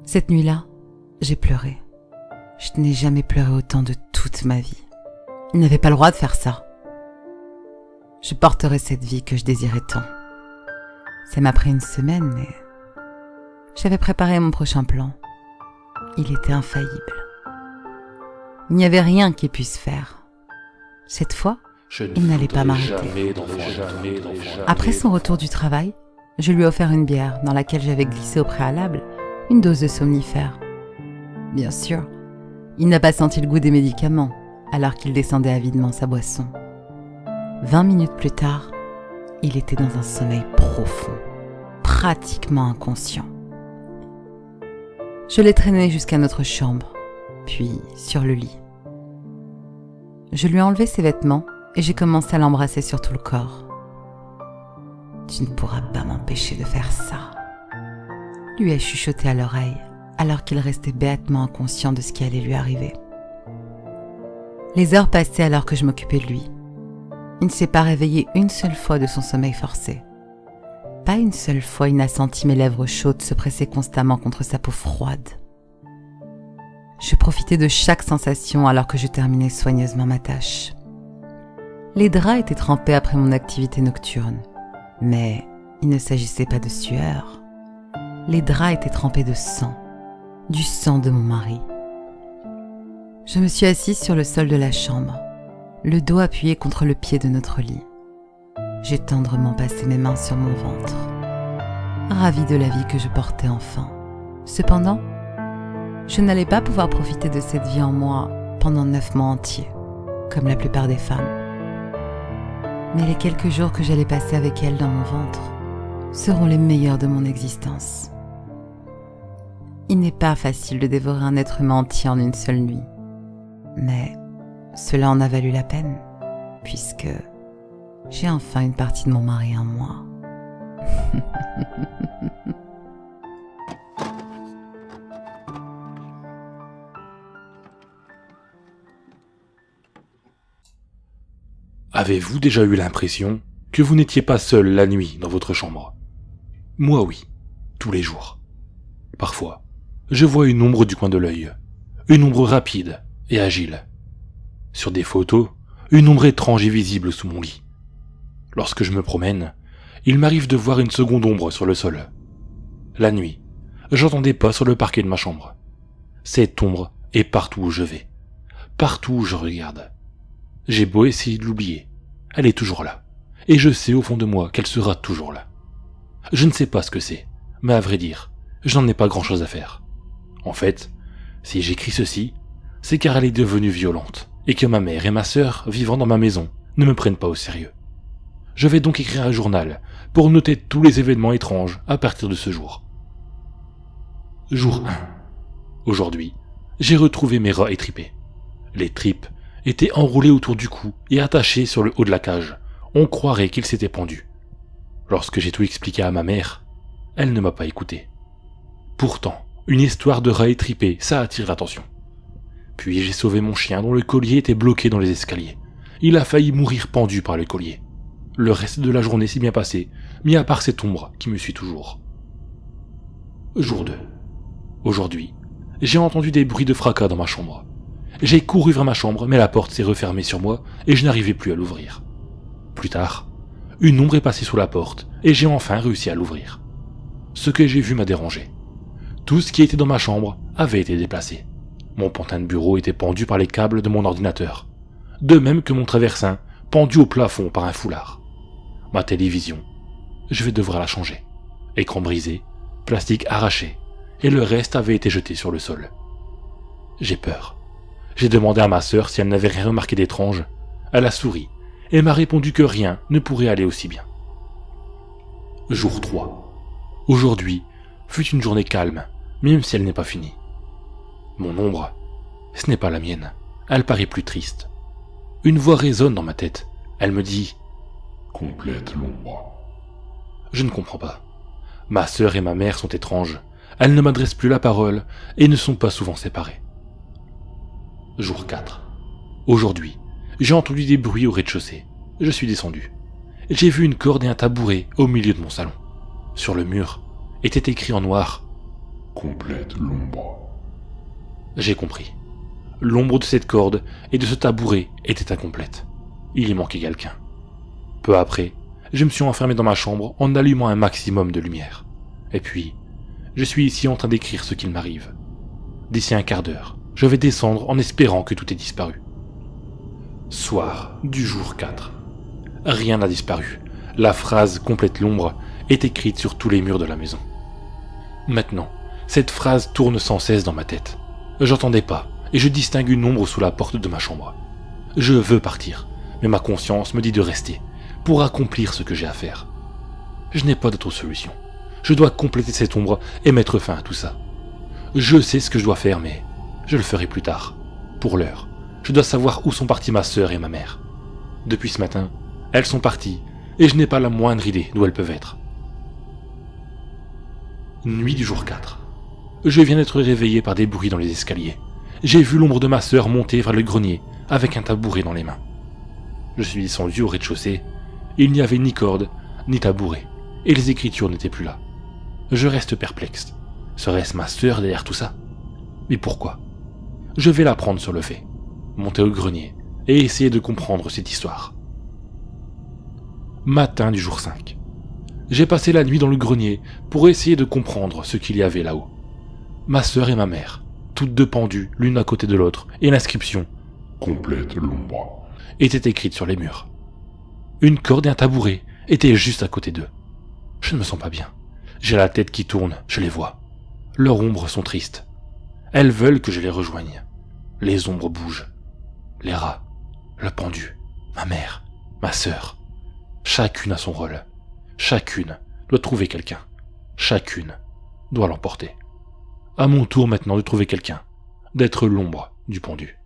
Cette nuit-là, j'ai pleuré. Je n'ai jamais pleuré autant de toute ma vie. Il n'avait pas le droit de faire ça. Je porterai cette vie que je désirais tant. Ça m'a pris une semaine, mais j'avais préparé mon prochain plan. Il était infaillible. Il n'y avait rien qu'il puisse faire. Cette fois, il n'allait pas m'arrêter. Après son retour du travail, je lui ai offert une bière dans laquelle j'avais glissé au préalable une dose de somnifère. Bien sûr, il n'a pas senti le goût des médicaments alors qu'il descendait avidement sa boisson. 20 minutes plus tard, il était dans un sommeil profond, pratiquement inconscient. Je l'ai traîné jusqu'à notre chambre, puis sur le lit. Je lui ai enlevé ses vêtements et j'ai commencé à l'embrasser sur tout le corps. « Tu ne pourras pas m'empêcher de faire ça », lui ai chuchoté à l'oreille alors qu'il restait béatement inconscient de ce qui allait lui arriver. Les heures passaient alors que je m'occupais de lui. Il ne s'est pas réveillé une seule fois de son sommeil forcé. Pas une seule fois il n'a senti mes lèvres chaudes se presser constamment contre sa peau froide. Je profitais de chaque sensation alors que je terminais soigneusement ma tâche. Les draps étaient trempés après mon activité nocturne, mais il ne s'agissait pas de sueur. Les draps étaient trempés de sang, du sang de mon mari. Je me suis assise sur le sol de la chambre, le dos appuyé contre le pied de notre lit. J'ai tendrement passé mes mains sur mon ventre, ravie de la vie que je portais enfin. Cependant, je n'allais pas pouvoir profiter de cette vie en moi pendant 9 mois entiers, comme la plupart des femmes. Mais les quelques jours que j'allais passer avec elle dans mon ventre seront les meilleurs de mon existence. Il n'est pas facile de dévorer un être humain entier en une seule nuit, mais cela en a valu la peine, puisque j'ai enfin une partie de mon mari en moi. Avez-vous déjà eu l'impression que vous n'étiez pas seul la nuit dans votre chambre ? Moi oui, tous les jours. Parfois, je vois une ombre du coin de l'œil, une ombre rapide et agile. Sur des photos, une ombre étrange et visible sous mon lit. Lorsque je me promène, il m'arrive de voir une seconde ombre sur le sol. La nuit, j'entends des pas sur le parquet de ma chambre. Cette ombre est partout où je vais, partout où je regarde. J'ai beau essayer de l'oublier, elle est toujours là, et je sais au fond de moi qu'elle sera toujours là. Je ne sais pas ce que c'est, mais à vrai dire, je n'en ai pas grand-chose à faire. En fait, si j'écris ceci, c'est car elle est devenue violente, et que ma mère et ma sœur, vivant dans ma maison, ne me prennent pas au sérieux. Je vais donc écrire un journal pour noter tous les événements étranges à partir de ce jour. Jour 1. Aujourd'hui, j'ai retrouvé mes rats étripés. Les tripes étaient enroulées autour du cou et attachées sur le haut de la cage. On croirait qu'ils s'étaient pendus. Lorsque j'ai tout expliqué à ma mère, elle ne m'a pas écouté. Pourtant, une histoire de rats étripés, ça attire l'attention. Puis j'ai sauvé mon chien dont le collier était bloqué dans les escaliers. Il a failli mourir pendu par le collier. Le reste de la journée s'est bien passé, mis à part cette ombre qui me suit toujours. Jour 2. Aujourd'hui, j'ai entendu des bruits de fracas dans ma chambre. J'ai couru vers ma chambre, mais la porte s'est refermée sur moi et je n'arrivais plus à l'ouvrir. Plus tard, une ombre est passée sous la porte et j'ai enfin réussi à l'ouvrir. Ce que j'ai vu m'a dérangé. Tout ce qui était dans ma chambre avait été déplacé. Mon pantin de bureau était pendu par les câbles de mon ordinateur, de même que mon traversin pendu au plafond par un foulard. Ma télévision, je vais devoir la changer. Écran brisé, plastique arraché, et le reste avait été jeté sur le sol. J'ai peur. J'ai demandé à ma sœur si elle n'avait rien remarqué d'étrange. Elle a souri et m'a répondu que rien ne pourrait aller aussi bien. Jour 3. Aujourd'hui fut une journée calme, même si elle n'est pas finie. Mon ombre, ce n'est pas la mienne. Elle paraît plus triste. Une voix résonne dans ma tête. Elle me dit « Complète l'ombre. » Je ne comprends pas. Ma sœur et ma mère sont étranges. Elles ne m'adressent plus la parole et ne sont pas souvent séparées. Jour 4. Aujourd'hui, j'ai entendu des bruits au rez-de-chaussée. Je suis descendu. J'ai vu une corde et un tabouret au milieu de mon salon. Sur le mur était écrit en noir « Complète l'ombre. » J'ai compris. L'ombre de cette corde et de ce tabouret était incomplète. Il y manquait quelqu'un. Peu après, je me suis enfermé dans ma chambre en allumant un maximum de lumière. Et puis, je suis ici en train d'écrire ce qu'il m'arrive. D'ici un quart d'heure, je vais descendre en espérant que tout ait disparu. Soir du jour 4. Rien n'a disparu. La phrase « complète l'ombre » est écrite sur tous les murs de la maison. Maintenant, cette phrase tourne sans cesse dans ma tête. J'entendais pas, et je distingue une ombre sous la porte de ma chambre. Je veux partir, mais ma conscience me dit de rester, pour accomplir ce que j'ai à faire. Je n'ai pas d'autre solution. Je dois compléter cette ombre et mettre fin à tout ça. Je sais ce que je dois faire, mais je le ferai plus tard. Pour l'heure, je dois savoir où sont parties ma sœur et ma mère. Depuis ce matin, elles sont parties, et je n'ai pas la moindre idée d'où elles peuvent être. Nuit du jour 4. Je viens d'être réveillé par des bruits dans les escaliers. J'ai vu l'ombre de ma sœur monter vers le grenier avec un tabouret dans les mains. Je suis descendu au rez-de-chaussée. Il n'y avait ni corde, ni tabouret, et les écritures n'étaient plus là. Je reste perplexe. Serait-ce ma sœur derrière tout ça? Mais pourquoi? Je vais la prendre sur le fait, monter au grenier et essayer de comprendre cette histoire. Matin du jour 5. J'ai passé la nuit dans le grenier pour essayer de comprendre ce qu'il y avait là-haut. Ma sœur et ma mère, toutes deux pendues l'une à côté de l'autre, et l'inscription « Complète l'ombre. » était écrite sur les murs. Une corde et un tabouret étaient juste à côté d'eux. Je ne me sens pas bien. J'ai la tête qui tourne, je les vois. Leurs ombres sont tristes. Elles veulent que je les rejoigne. Les ombres bougent. Les rats, le pendu, ma mère, ma sœur. Chacune a son rôle. Chacune doit trouver quelqu'un. Chacune doit l'emporter. À mon tour maintenant de trouver quelqu'un, d'être l'ombre du pendu.